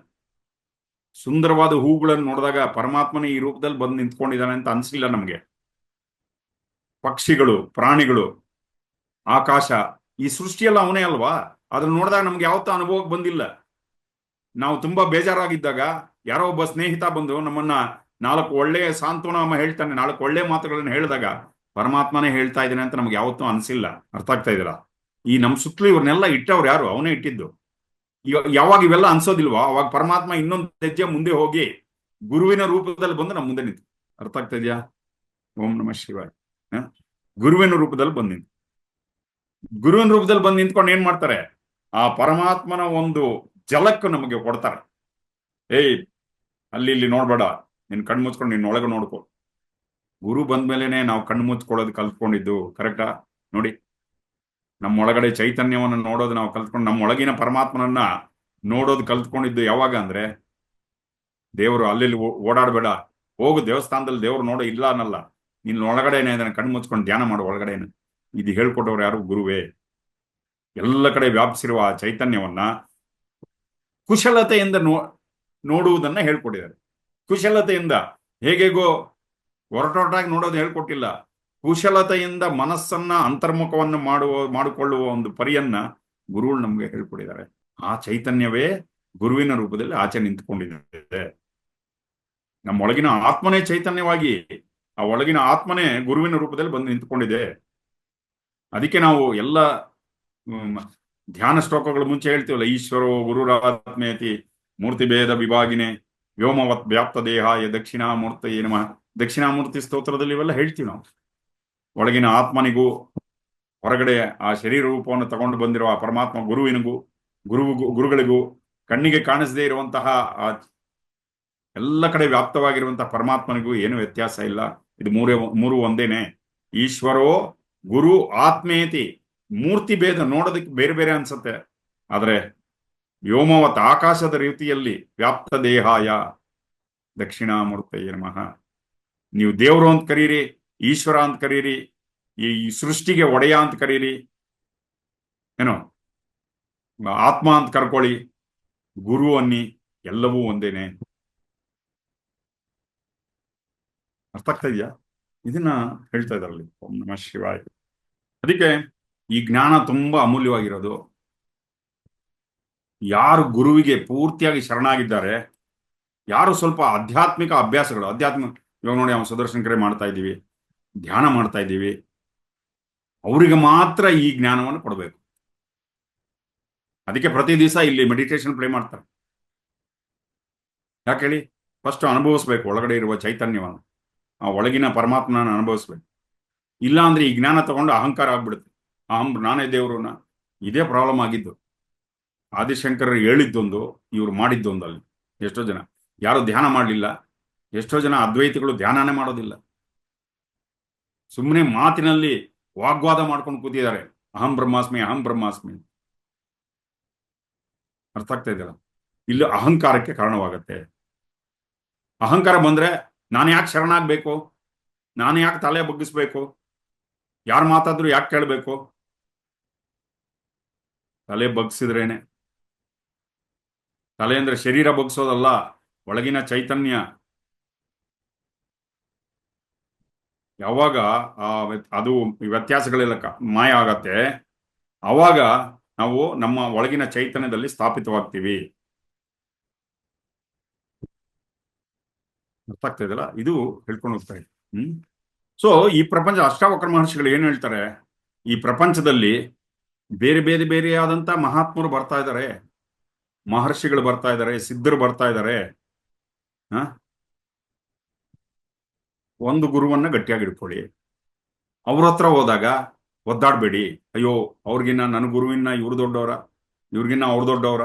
ಸುಂದರವಾದ ಹೂಗಳನ್ನು ನೋಡಿದಾಗ ಪರಮಾತ್ಮನೇ ಈ ರೂಪದಲ್ಲಿ ಬಂದು ನಿಂತ್ಕೊಂಡಿದ್ದಾನೆ ಅಂತ ಅನ್ಸಿಲ್ಲ ನಮಗೆ. ಪಕ್ಷಿಗಳು, ಪ್ರಾಣಿಗಳು, ಆಕಾಶ, ಈ ಸೃಷ್ಟಿಯೆಲ್ಲ ಅವನೇ ಅಲ್ವಾ. ಅದನ್ನ ನೋಡಿದಾಗ ನಮ್ಗೆ ಯಾವತ್ತೂ ಅನುಭವಕ್ಕೆ ಬಂದಿಲ್ಲ. ನಾವು ತುಂಬಾ ಬೇಜಾರಾಗಿದ್ದಾಗ ಯಾರೋ ಒಬ್ಬ ಸ್ನೇಹಿತ ಬಂದು ನಮ್ಮನ್ನ 4 ಒಳ್ಳೆಯ ಸಾಂತ್ವನ ಹೇಳ್ತಾನೆ, 4 ಒಳ್ಳೆ ಮಾತುಗಳನ್ನು ಹೇಳಿದಾಗ ಪರಮಾತ್ಮನೇ ಹೇಳ್ತಾ ಇದ್ದಾನೆ ಅಂತ ನಮ್ಗೆ ಯಾವತ್ತೂ ಅನ್ಸಿಲ್ಲ. ಅರ್ಥ ಆಗ್ತಾ ಇದ್ದೀರಾ? ಈ ನಮ್ ಸುತ್ತಲೂ ಇವ್ರನ್ನೆಲ್ಲ ಇಟ್ಟವ್ರು ಯಾರು? ಅವನೇ ಇಟ್ಟಿದ್ದು. ಯಾವಾಗ ಇವೆಲ್ಲ ಅನ್ಸೋದಿಲ್ವೋ ಅವಾಗ ಪರಮಾತ್ಮ ಇನ್ನೊಂದು ಹೆಜ್ಜೆ ಮುಂದೆ ಹೋಗಿ ಗುರುವಿನ ರೂಪದಲ್ಲಿ ಬಂದು ನಮ್ಮ ಮುಂದೆ ನಿಂತು. ಅರ್ಥ ಆಗ್ತಾ ಇದೆಯಾ? ಓಂ ನಮಃ ಶಿವಾಯ. ಗುರುವಿನ ರೂಪದಲ್ಲಿ ಬಂದು ನಿಂತು, ಗುರುವಿನ ರೂಪದಲ್ಲಿ ಬಂದು ನಿಂತ್ಕೊಂಡು ಏನ್ ಮಾಡ್ತಾರೆ? ಆ ಪರಮಾತ್ಮನ ಒಂದು ಜಲಕ್ಕೆ ನಮಗೆ ಕೊಡ್ತಾರೆ. ಏಯ್, ಅಲ್ಲಿ ಇಲ್ಲಿ ನೋಡ್ಬೇಡ, ನಿನ್ ಕಣ್ಣು ಮುಚ್ಕೊಂಡು ನಿನ್ನ ಒಳಗೆ ನೋಡ್ಕೊ. ಗುರು ಬಂದ್ಮೇಲೆನೆ ನಾವು ಕಣ್ಣು ಮುಚ್ಕೊಳ್ಳೋದು ಕಲ್ತ್ಕೊಂಡಿದ್ದು. ಕರೆಕ್ಟಾ? ನೋಡಿ, ನಮ್ಮ ಒಳಗಡೆ ಚೈತನ್ಯವನ್ನು ನೋಡೋದು ನಾವು ಕಲ್ತ್ಕೊಂಡು, ನಮ್ಮ ಒಳಗಿನ ಪರಮಾತ್ಮನನ್ನ ನೋಡೋದು ಕಲ್ತ್ಕೊಂಡಿದ್ದು ಯಾವಾಗ ಅಂದ್ರೆ, ದೇವರು ಅಲ್ಲಿ ಓಡಾಡಬೇಡ, ಹೋಗು ದೇವಸ್ಥಾನದಲ್ಲಿ ದೇವ್ರು ನೋಡೋ, ಇಲ್ಲ ಅನ್ನಲ್ಲ. ನಿನ್ನ ಒಳಗಡೆನೆ ಅದನ್ನ ಕಣ್ಣು ಮುಚ್ಕೊಂಡು ಧ್ಯಾನ ಮಾಡು ಒಳಗಡೆನೆ. ಇದು ಹೇಳ್ಕೊಟ್ಟವ್ರು ಯಾರು? ಗುರುವೇ. ಎಲ್ಲ ಕಡೆ ವ್ಯಾಪಿಸಿರುವ ಆ ಚೈತನ್ಯವನ್ನ ಕುಶಲತೆಯಿಂದ ನೋಡುವುದನ್ನ ಹೇಳ್ಕೊಟ್ಟಿದ್ದಾರೆ. ಕುಶಲತೆಯಿಂದ, ಹೇಗೆಗೋ ಹೊರಟೊರಟಾಗಿ ನೋಡೋದು ಹೇಳ್ಕೊಟ್ಟಿಲ್ಲ. ಕುಶಲತೆಯಿಂದ ಮನಸ್ಸನ್ನ ಅಂತರ್ಮುಖವನ್ನು ಮಾಡಿಕೊಳ್ಳುವ ಒಂದು ಪರಿಯನ್ನ ಗುರುಗಳು ನಮ್ಗೆ ಹೇಳ್ಕೊಟ್ಟಿದ್ದಾರೆ. ಆ ಚೈತನ್ಯವೇ ಗುರುವಿನ ರೂಪದಲ್ಲಿ ಆಚೆ ನಿಂತ್ಕೊಂಡಿದೆ. ನಮ್ಮ ಒಳಗಿನ ಆತ್ಮನೇ ಚೈತನ್ಯವಾಗಿ, ಆ ಒಳಗಿನ ಆತ್ಮನೇ ಗುರುವಿನ ರೂಪದಲ್ಲಿ ಬಂದು ನಿಂತ್ಕೊಂಡಿದೆ. ಅದಕ್ಕೆ ನಾವು ಎಲ್ಲ ಧ್ಯಾನ ಶ್ಲೋಕಗಳು ಮುಂಚೆ ಹೇಳ್ತೀವಲ್ಲ, ಈಶ್ವರೋ ಗುರುರಾತ್ಮೇತಿ ಮೂರ್ತಿ ಭೇದ ವಿಭಾಗಿನೇ ವ್ಯೋಮವತ್ ವ್ಯಾಪ್ತ ದೇಹಾಯ ದಕ್ಷಿಣಾಮೂರ್ತಿ ನಮಃ. ದಕ್ಷಿಣಾಮೂರ್ತಿ ಸ್ತೋತ್ರದಲ್ಲಿ ಇವೆಲ್ಲ ಹೇಳ್ತೀವಿ ನಾವು. ಒಳಗಿನ ಆತ್ಮನಿಗೂ ಹೊರಗಡೆ ಆ ಶರೀರ ರೂಪವನ್ನು ತಗೊಂಡು ಬಂದಿರುವ ಆ ಪರಮಾತ್ಮ ಗುರುಗಳಿಗೂ ಕಣ್ಣಿಗೆ ಕಾಣಿಸದೇ ಇರುವಂತಹ ಆ ಎಲ್ಲ ಕಡೆ ವ್ಯಾಪ್ತವಾಗಿರುವಂತಹ ಪರಮಾತ್ಮನಿಗೂ ಏನು ವ್ಯತ್ಯಾಸ ಇಲ್ಲ. ಇದು ಮೂರು ಒಂದೇನೆ. ಈಶ್ವರೋ ಗುರು ಆತ್ಮೇತಿ. ಮೂರ್ತಿ ಭೇದ ನೋಡೋದಕ್ಕೆ ಬೇರೆ ಬೇರೆ ಅನ್ಸುತ್ತೆ, ಆದ್ರೆ ವ್ಯೋಮವತ್ ಆಕಾಶದ ರೀತಿಯಲ್ಲಿ ವ್ಯಾಪ್ತ ದೇಹಾಯ ದಕ್ಷಿಣಾಮೂರ್ತಯೇ ನಮಃ. ನೀವು ದೇವರು ಅಂತ ಕರೀರಿ, ಈಶ್ವರ ಅಂತ ಕರೀರಿ, ಈ ಸೃಷ್ಟಿಗೆ ಒಡೆಯ ಅಂತ ಕರೀರಿ, ಏನೋ ಆತ್ಮ ಅಂತ ಕರ್ಕೊಳ್ಳಿ, ಗುರು ಅನ್ನಿ, ಎಲ್ಲವೂ ಒಂದೇನೆ. ಅರ್ಥ ಆಗ್ತಾ ಇದೆಯಾ? ಇದನ್ನ ಹೇಳ್ತಾ ಇದ್ದಾರಲ್ಲಿ. ಓಂ ನಮಃ ಶಿವಾಯ. ಅದಕ್ಕೆ ಈ ಜ್ಞಾನ ತುಂಬಾ ಅಮೂಲ್ಯವಾಗಿರೋದು. ಯಾರು ಗುರುವಿಗೆ ಪೂರ್ತಿಯಾಗಿ ಶರಣಾಗಿದ್ದಾರೆ, ಯಾರು ಸ್ವಲ್ಪ ಆಧ್ಯಾತ್ಮಿಕ ಅಭ್ಯಾಸಗಳು, ಇವಾಗ ನೋಡಿ, ನಾವು ಸುದರ್ಶನ ಕ್ರಿಯೆ ಮಾಡ್ತಾ ಇದ್ದೀವಿ, ಧ್ಯಾನ ಮಾಡ್ತಾ ಇದ್ದೀವಿ, ಅವರಿಗೆ ಮಾತ್ರ ಈ ಜ್ಞಾನವನ್ನು ಕೊಡಬೇಕು. ಅದಕ್ಕೆ ಪ್ರತಿ ದಿವಸ ಇಲ್ಲಿ ಮೆಡಿಟೇಷನ್ ಪ್ಲೇ ಮಾಡ್ತಾರೆ. ಯಾಕೆ ಹೇಳಿ? ಫಸ್ಟ್ ಅನುಭವಿಸ್ಬೇಕು ಒಳಗಡೆ ಇರುವ ಚೈತನ್ಯವನ್ನು, ಆ ಒಳಗಿನ ಪರಮಾತ್ಮನ ಅನುಭವಿಸ್ಬೇಕು. ಇಲ್ಲ ಅಂದ್ರೆ ಈ ಜ್ಞಾನ ತಗೊಂಡು ಅಹಂಕಾರ ಆಗ್ಬಿಡುತ್ತೆ. ನಾನೇ ದೇವ್ರನ್ನ. ಇದೇ ಪ್ರಾಬ್ಲಮ್ ಆಗಿದ್ದು. ಆದಿಶಂಕರರು ಹೇಳಿದ್ದೊಂದು, ಇವ್ರು ಮಾಡಿದ್ದೊಂದು. ಅಲ್ಲಿ ಎಷ್ಟೋ ಜನ ಯಾರು ಧ್ಯಾನ ಮಾಡಲಿಲ್ಲ, ಎಷ್ಟೋ ಜನ ಅದ್ವೈತಿಗಳು ಧ್ಯಾನನೇ ಮಾಡೋದಿಲ್ಲ, ಸುಮ್ಮನೆ ಮಾತಿನಲ್ಲಿ ವಾಗ್ವಾದ ಮಾಡ್ಕೊಂಡು ಕೂತಿದ್ದಾರೆ. ಅಹಂ ಬ್ರಹ್ಮಾಸ್ಮಿ, ಅಹಂ ಬ್ರಹ್ಮಾಸ್ಮಿ. ಅರ್ಥ ಆಗ್ತಾ ಇದೆಯಲ್ಲ? ಇಲ್ಲಿ ಅಹಂಕಾರಕ್ಕೆ ಕಾರಣವಾಗತ್ತೆ. ಅಹಂಕಾರ ಬಂದ್ರೆ ನಾನು ಯಾಕೆ ಶರಣಾಗ್ಬೇಕು, ನಾನು ಯಾಕೆ ತಲೆ ಬಗ್ಗಿಸ್ಬೇಕು, ಯಾರು ಮಾತಾದ್ರು ಯಾಕೆ ಕೇಳಬೇಕು? ತಲೆ ಬಗ್ಸಿದ್ರೇನೆ. ತಲೆ ಅಂದ್ರೆ ಶರೀರ ಬಗ್ಸೋದಲ್ಲ, ಒಳಗಿನ ಚೈತನ್ಯ. ಯಾವಾಗ ಅದು ವ್ಯತ್ಯಾಸಗಳೆಲ್ಲ ಮಾಯ ಆಗತ್ತೆ, ಆವಾಗ ನಾವು ನಮ್ಮ ಒಳಗಿನ ಚೈತನ್ಯದಲ್ಲಿ ಸ್ಥಾಪಿತವಾಗ್ತೀವಿ. ಅರ್ಥ ಆಗ್ತಾ ಇದೆಯಲ್ಲ? ಇದು ಹೇಳ್ಕೊಂಡು ಹೋಗ್ತಾ ಇದೆ. ಸೊ ಈ ಪ್ರಪಂಚ, ಅಷ್ಟಾವಕ್ರ ಮಹರ್ಷಿಗಳು ಏನ್ ಹೇಳ್ತಾರೆ, ಈ ಪ್ರಪಂಚದಲ್ಲಿ ಬೇರೆ ಬೇರೆ ಬೇರೆಯಾದಂತ ಮಹಾತ್ಮರು ಬರ್ತಾ ಇದ್ದಾರೆ, ಮಹರ್ಷಿಗಳು ಬರ್ತಾ ಇದ್ದಾರೆ, ಸಿದ್ಧರು ಬರ್ತಾ ಇದ್ದಾರೆ. ಒಂದು ಗುರುವನ್ನ ಗಟ್ಟಿಯಾಗಿ ಇಟ್ಕೊಳ್ಳಿ. ಅವ್ರ ಹತ್ರ ಹೋದಾಗ ಒದ್ದಾಡ್ಬೇಡಿ, ಅಯ್ಯೋ ಅವ್ರಿಗಿನ್ನ ನನ್ನ ಗುರುವಿನ ಇವ್ರು ದೊಡ್ಡವರ, ಇವ್ರಿಗಿನ್ನ ಅವ್ರು ದೊಡ್ಡವರ.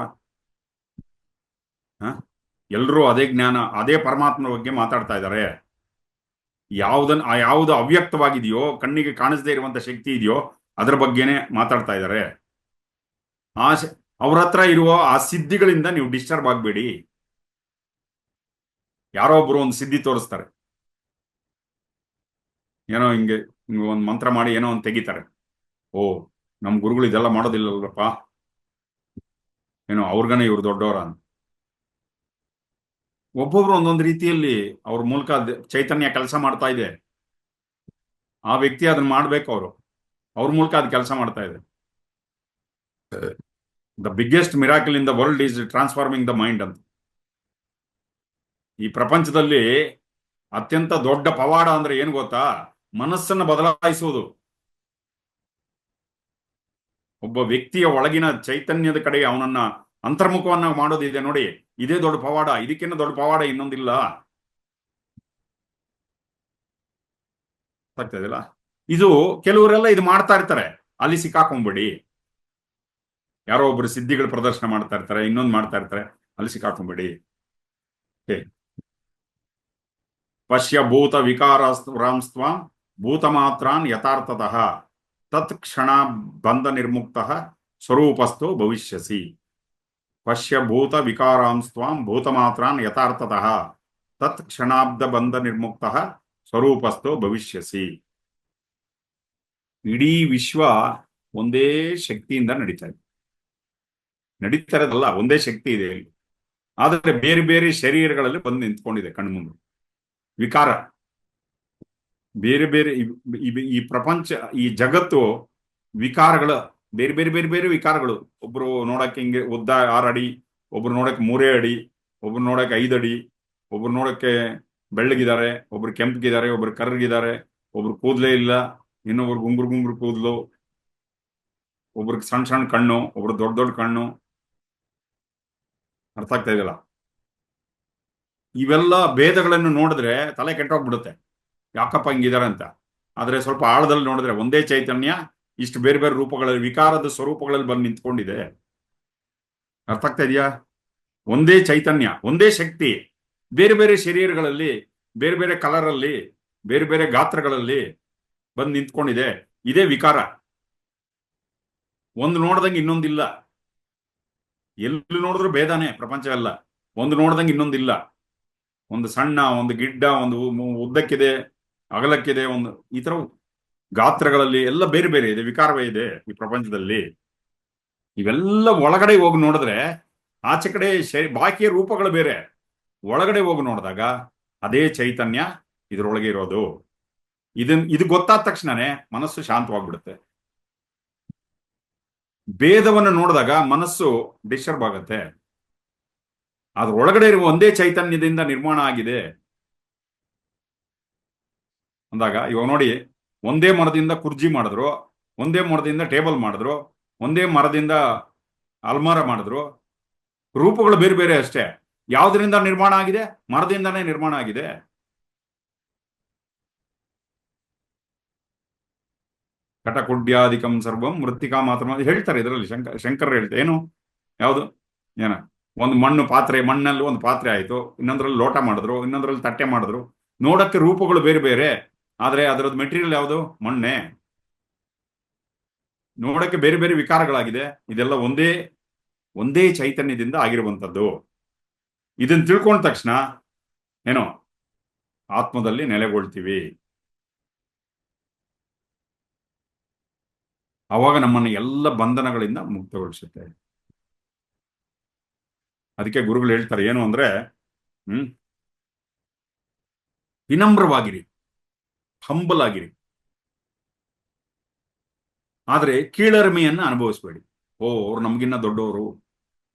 ಎಲ್ಲರೂ ಅದೇ ಜ್ಞಾನ, ಅದೇ ಪರಮಾತ್ಮನ ಬಗ್ಗೆ ಮಾತಾಡ್ತಾ ಇದ್ದಾರೆ. ಯಾವುದು ಅವ್ಯಕ್ತವಾಗಿದೆಯೋ, ಕಣ್ಣಿಗೆ ಕಾಣಿಸದೇ ಇರುವಂತ ಶಕ್ತಿ ಇದೆಯೋ ಅದರ ಬಗ್ಗೆನೇ ಮಾತಾಡ್ತಾ ಇದ್ದಾರೆ. ಆ ಅವ್ರ ಹತ್ರ ಇರುವ ಆ ಸಿದ್ಧಿಗಳಿಂದ ನೀವು ಡಿಸ್ಟರ್ಬ್ ಆಗಬೇಡಿ. ಯಾರೋ ಒಬ್ರು ಒಂದು ಸಿದ್ಧಿ ತೋರಿಸ್ತಾರೆ, ಏನೋ ಹಿಂಗೆ ಒಂದು ಮಂತ್ರ ಮಾಡಿ ಏನೋ ಒಂದು ತೆಗಿತಾರೆ. ಓ, ನಮ್ ಗುರುಗಳು ಇದೆಲ್ಲ ಮಾಡೋದಿಲ್ಲಲ್ಲಪ್ಪ, ಏನೋ ಅವ್ರಿಗನೇ ಇವ್ರು ದೊಡ್ಡವರ ಅಂತ. ಒಬ್ಬೊಬ್ರು ಒಂದೊಂದು ರೀತಿಯಲ್ಲಿ ಅವ್ರ ಮೂಲಕ ಚೈತನ್ಯ ಕೆಲಸ ಮಾಡ್ತಾ ಇದೆ. ಆ ವ್ಯಕ್ತಿ ಅದನ್ನ ಮಾಡ್ಬೇಕು, ಅವ್ರ ಮೂಲಕ ಅದು ಕೆಲಸ ಮಾಡ್ತಾ ಇದೆ. The biggest miracle in the world is transforming the mind ಅಂತ. ಈ ಪ್ರಪಂಚದಲ್ಲಿ ಅತ್ಯಂತ ದೊಡ್ಡ ಪವಾಡ ಅಂದ್ರೆ ಏನು ಗೊತ್ತಾ? ಮನಸ್ಸನ್ನು ಬದಲಾಯಿಸುವುದು. ಒಬ್ಬ ವ್ಯಕ್ತಿಯ ಒಳಗಿನ ಚೈತನ್ಯದ ಕಡೆಗೆ ಅವನನ್ನ ಅಂತರ್ಮುಖವನ್ನ ಮಾಡೋದಿದೆ ನೋಡಿ, ಇದೇ ದೊಡ್ಡ ಪವಾಡ. ಇದಕ್ಕಿಂತ ದೊಡ್ಡ ಪವಾಡ ಇನ್ನೊಂದಿಲ್ಲ. ಆಗ್ತದಿಲ್ಲ? ಇದು ಕೆಲವರೆಲ್ಲ ಇದು ಮಾಡ್ತಾ ಇರ್ತಾರೆ, ಅಲ್ಲಿ ಸಿಕ್ಕಾಕೊಂಡ್ಬಿಡಿ. ಯಾರೋ ಒಬ್ರು ಸಿದ್ಧಿಗಳು ಪ್ರದರ್ಶನ ಮಾಡ್ತಾ ಇರ್ತಾರೆ, ಇನ್ನೊಂದು ಮಾಡ್ತಾ ಇರ್ತಾರೆ, ಅಲ್ಲಿ ಸಿಕ್ಕಾಕೊಂಡ್ಬಿಡಿ. ಪಶ್ಯ ಭೂತ ವಿಕಾರಾಂಸ್ತ್ವ ಭೂತ ಮಾತ್ರಾನ್ ಯಥಾರ್ಥತಃ ತತ್ ಕ್ಷಣ ಬಂಧ ನಿರ್ಮುಕ್ತ ಸ್ವರೂಪಸ್ಥೋ ಭವಿಷ್ಯಸಿ. ಪಶ್ಯ ಭೂತ ವಿಕಾರಾಂಸ್ತ್ವಾಂ ಭೂತ ಮಾತ್ರಾನ್ ಯಥಾರ್ಥತಃ ತತ್ ಕ್ಷಣಾಬ್ಧ ಬಂಧ ನಿರ್ಮುಕ್ತ ಸ್ವರೂಪಸ್ಥೋ ಭವಿಷ್ಯಸಿ. ಇಡೀ ವಿಶ್ವ ಒಂದೇ ಶಕ್ತಿಯಿಂದ ನಡೀತಾ ಇರೋದಲ್ಲ, ಒಂದೇ ಶಕ್ತಿ ಇದೆ ಇಲ್ಲಿ. ಆದರೆ ಬೇರೆ ಬೇರೆ ಶರೀರಗಳಲ್ಲಿ ಬಂದು ನಿಂತ್ಕೊಂಡಿದೆ ಕಣ್ಮುಂದೆ ವಿಕಾರ. ಬೇರೆ ಬೇರೆ ಈ ಪ್ರಪಂಚ, ಈ ಜಗತ್ತು ವಿಕಾರಗಳು, ಬೇರೆ ಬೇರೆ ಬೇರೆ ಬೇರೆ ವಿಕಾರಗಳು. ಒಬ್ರು ನೋಡಕ್ಕೆ ಹಿಂಗೆ ಉದ್ದ 6 ಅಡಿ, ಒಬ್ರು ನೋಡಕ್ಕೆ 3 ಅಡಿ, ಒಬ್ರು ನೋಡಕ್ಕೆ 5 ಅಡಿ, ಒಬ್ರು ನೋಡಕ್ಕೆ ಬೆಳ್ಳಗಿದ್ದಾರೆ, ಒಬ್ರು ಕೆಂಪಗಿದ್ದಾರೆ, ಒಬ್ರು ಕರ್ರಗಿದ್ದಾರೆ, ಒಬ್ರು ಕೂದಲೇ ಇಲ್ಲ, ಇನ್ನೊಬ್ರು ಗುಂಗುರು ಕೂದಲು, ಒಬ್ರಿಗೆ ಸಣ್ಣ ಸಣ್ಣ ಕಣ್ಣು, ಒಬ್ರು ದೊಡ್ಡ ದೊಡ್ಡ ಕಣ್ಣು. ಅರ್ಥ ಆಗ್ತಾ ಇದೆಯಲ್ಲ? ಇವೆಲ್ಲ ಭೇದಗಳನ್ನು ನೋಡಿದ್ರೆ ತಲೆ ಕೆಟ್ಟೋಗ್ಬಿಡುತ್ತೆ, ಯಾಕಪ್ಪ ಹಿಂಗಿದ್ದಾರೆ ಅಂತ. ಆದ್ರೆ ಸ್ವಲ್ಪ ಆಳದಲ್ಲಿ ನೋಡಿದ್ರೆ ಒಂದೇ ಚೈತನ್ಯ ಇಷ್ಟು ಬೇರೆ ಬೇರೆ ರೂಪಗಳಲ್ಲಿ, ವಿಕಾರದ ಸ್ವರೂಪಗಳಲ್ಲಿ ಬಂದು ನಿಂತ್ಕೊಂಡಿದೆ. ಅರ್ಥ ಆಗ್ತಾ ಇದೆಯಾ? ಒಂದೇ ಚೈತನ್ಯ, ಒಂದೇ ಶಕ್ತಿ ಬೇರೆ ಬೇರೆ ಶರೀರಗಳಲ್ಲಿ, ಬೇರೆ ಬೇರೆ ಕಲರ್ ಅಲ್ಲಿ, ಬೇರೆ ಬೇರೆ ಗಾತ್ರಗಳಲ್ಲಿ ಬಂದು ನಿಂತ್ಕೊಂಡಿದೆ. ಇದೇ ವಿಕಾರ. ಒಂದು ನೋಡ್ದಂಗೆ ಇನ್ನೊಂದಿಲ್ಲ. ಎಲ್ಲಿ ನೋಡಿದ್ರು ಭೇದಾನೆ ಪ್ರಪಂಚ ಎಲ್ಲ. ಒಂದು ನೋಡ್ದಂಗೆ ಇನ್ನೊಂದಿಲ್ಲ. ಒಂದು ಸಣ್ಣ, ಒಂದು ಗಿಡ್ಡ, ಒಂದು ಉದ್ದಕ್ಕಿದೆ, ಅಗಲಕ್ಕಿದೆ, ಒಂದು ಈ ತರ ಗಾತ್ರಗಳಲ್ಲಿ ಎಲ್ಲ ಬೇರೆ ಬೇರೆ ಇದೆ, ವಿಕಾರವೇ ಇದೆ ಈ ಪ್ರಪಂಚದಲ್ಲಿ. ಇವೆಲ್ಲ ಒಳಗಡೆ ಹೋಗಿ ನೋಡಿದ್ರೆ ಆಚೆ ಕಡೆ ಬಾಕಿಯ ರೂಪಗಳು ಬೇರೆ, ಒಳಗಡೆ ಹೋಗಿ ನೋಡಿದಾಗ ಅದೇ ಚೈತನ್ಯ ಇದರೊಳಗೆ ಇರೋದು. ಇದು ಗೊತ್ತಾದ ತಕ್ಷಣನೇ ಮನಸ್ಸು ಶಾಂತವಾಗ್ಬಿಡುತ್ತೆ. ಭೇದವನ್ನು ನೋಡಿದಾಗ ಮನಸ್ಸು ಡಿಸ್ಟರ್ಬ್ ಆಗುತ್ತೆ. ಅದ್ರ ಒಳಗಡೆ ಇರುವ ಒಂದೇ ಚೈತನ್ಯದಿಂದ ನಿರ್ಮಾಣ ಆಗಿದೆ ಅಂದಾಗ, ಇವಾಗ ನೋಡಿ, ಒಂದೇ ಮರದಿಂದ ಕುರ್ಜಿ ಮಾಡಿದ್ರು, ಒಂದೇ ಮರದಿಂದ ಟೇಬಲ್ ಮಾಡಿದ್ರು, ಒಂದೇ ಮರದಿಂದ ಅಲ್ಮಾರ ಮಾಡಿದ್ರು, ರೂಪಗಳು ಬೇರೆ ಬೇರೆ ಅಷ್ಟೇ. ಯಾವ್ದ್ರಿಂದ ನಿರ್ಮಾಣ ಆಗಿದೆ? ಮರದಿಂದಾನೇ ನಿರ್ಮಾಣ ಆಗಿದೆ. ಕಟಕುಡ್ಯಾಧಿಕಂ ಸರ್ವಂ ಮೃತ್ತಿಕಾ ಮಾತ್ರ ಹೇಳ್ತಾರೆ ಇದರಲ್ಲಿ. ಶಂಕರ್ ಹೇಳ್ತಾರೆ ಏನು, ಯಾವುದು ಏನ, ಒಂದು ಮಣ್ಣು ಪಾತ್ರೆ, ಮಣ್ಣಲ್ಲಿ ಒಂದು ಪಾತ್ರೆ ಆಯ್ತು, ಇನ್ನೊಂದ್ರಲ್ಲಿ ಲೋಟ ಮಾಡಿದ್ರು, ಇನ್ನೊಂದ್ರಲ್ಲಿ ತಟ್ಟೆ ಮಾಡಿದ್ರು. ನೋಡಕ್ಕೆ ರೂಪಗಳು ಬೇರೆ ಬೇರೆ, ಆದ್ರೆ ಅದರದ್ದು ಮೆಟೀರಿಯಲ್ ಯಾವುದು? ಮಣ್ಣೆ. ನೋಡಕ್ಕೆ ಬೇರೆ ಬೇರೆ ವಿಕಾರಗಳಾಗಿದೆ. ಇದೆಲ್ಲ ಒಂದೇ ಚೈತನ್ಯದಿಂದ ಆಗಿರುವಂಥದ್ದು. ಇದನ್ನ ತಿಳ್ಕೊಂಡ ತಕ್ಷಣ ಏನೋ ಆತ್ಮದಲ್ಲಿ ನೆಲೆಗೊಳ್ತೀವಿ. ಅವಾಗ ನಮ್ಮನ್ನು ಎಲ್ಲ ಬಂಧನಗಳಿಂದ ಮುಕ್ತಗೊಳಿಸುತ್ತೆ. ಅದಕ್ಕೆ ಗುರುಗಳು ಹೇಳ್ತಾರೆ ಏನು ಅಂದ್ರೆ, ವಿನಮ್ರವಾಗಿರಿ, ಹಂಬಲ್ ಆಗಿರಿ, ಆದ್ರೆ ಕೀಳರಿಮೆಯನ್ನ ಅನುಭವಿಸ್ಬೇಡಿ. ಅವ್ರು ನಮ್ಗಿನ್ನ ದೊಡ್ಡವರು.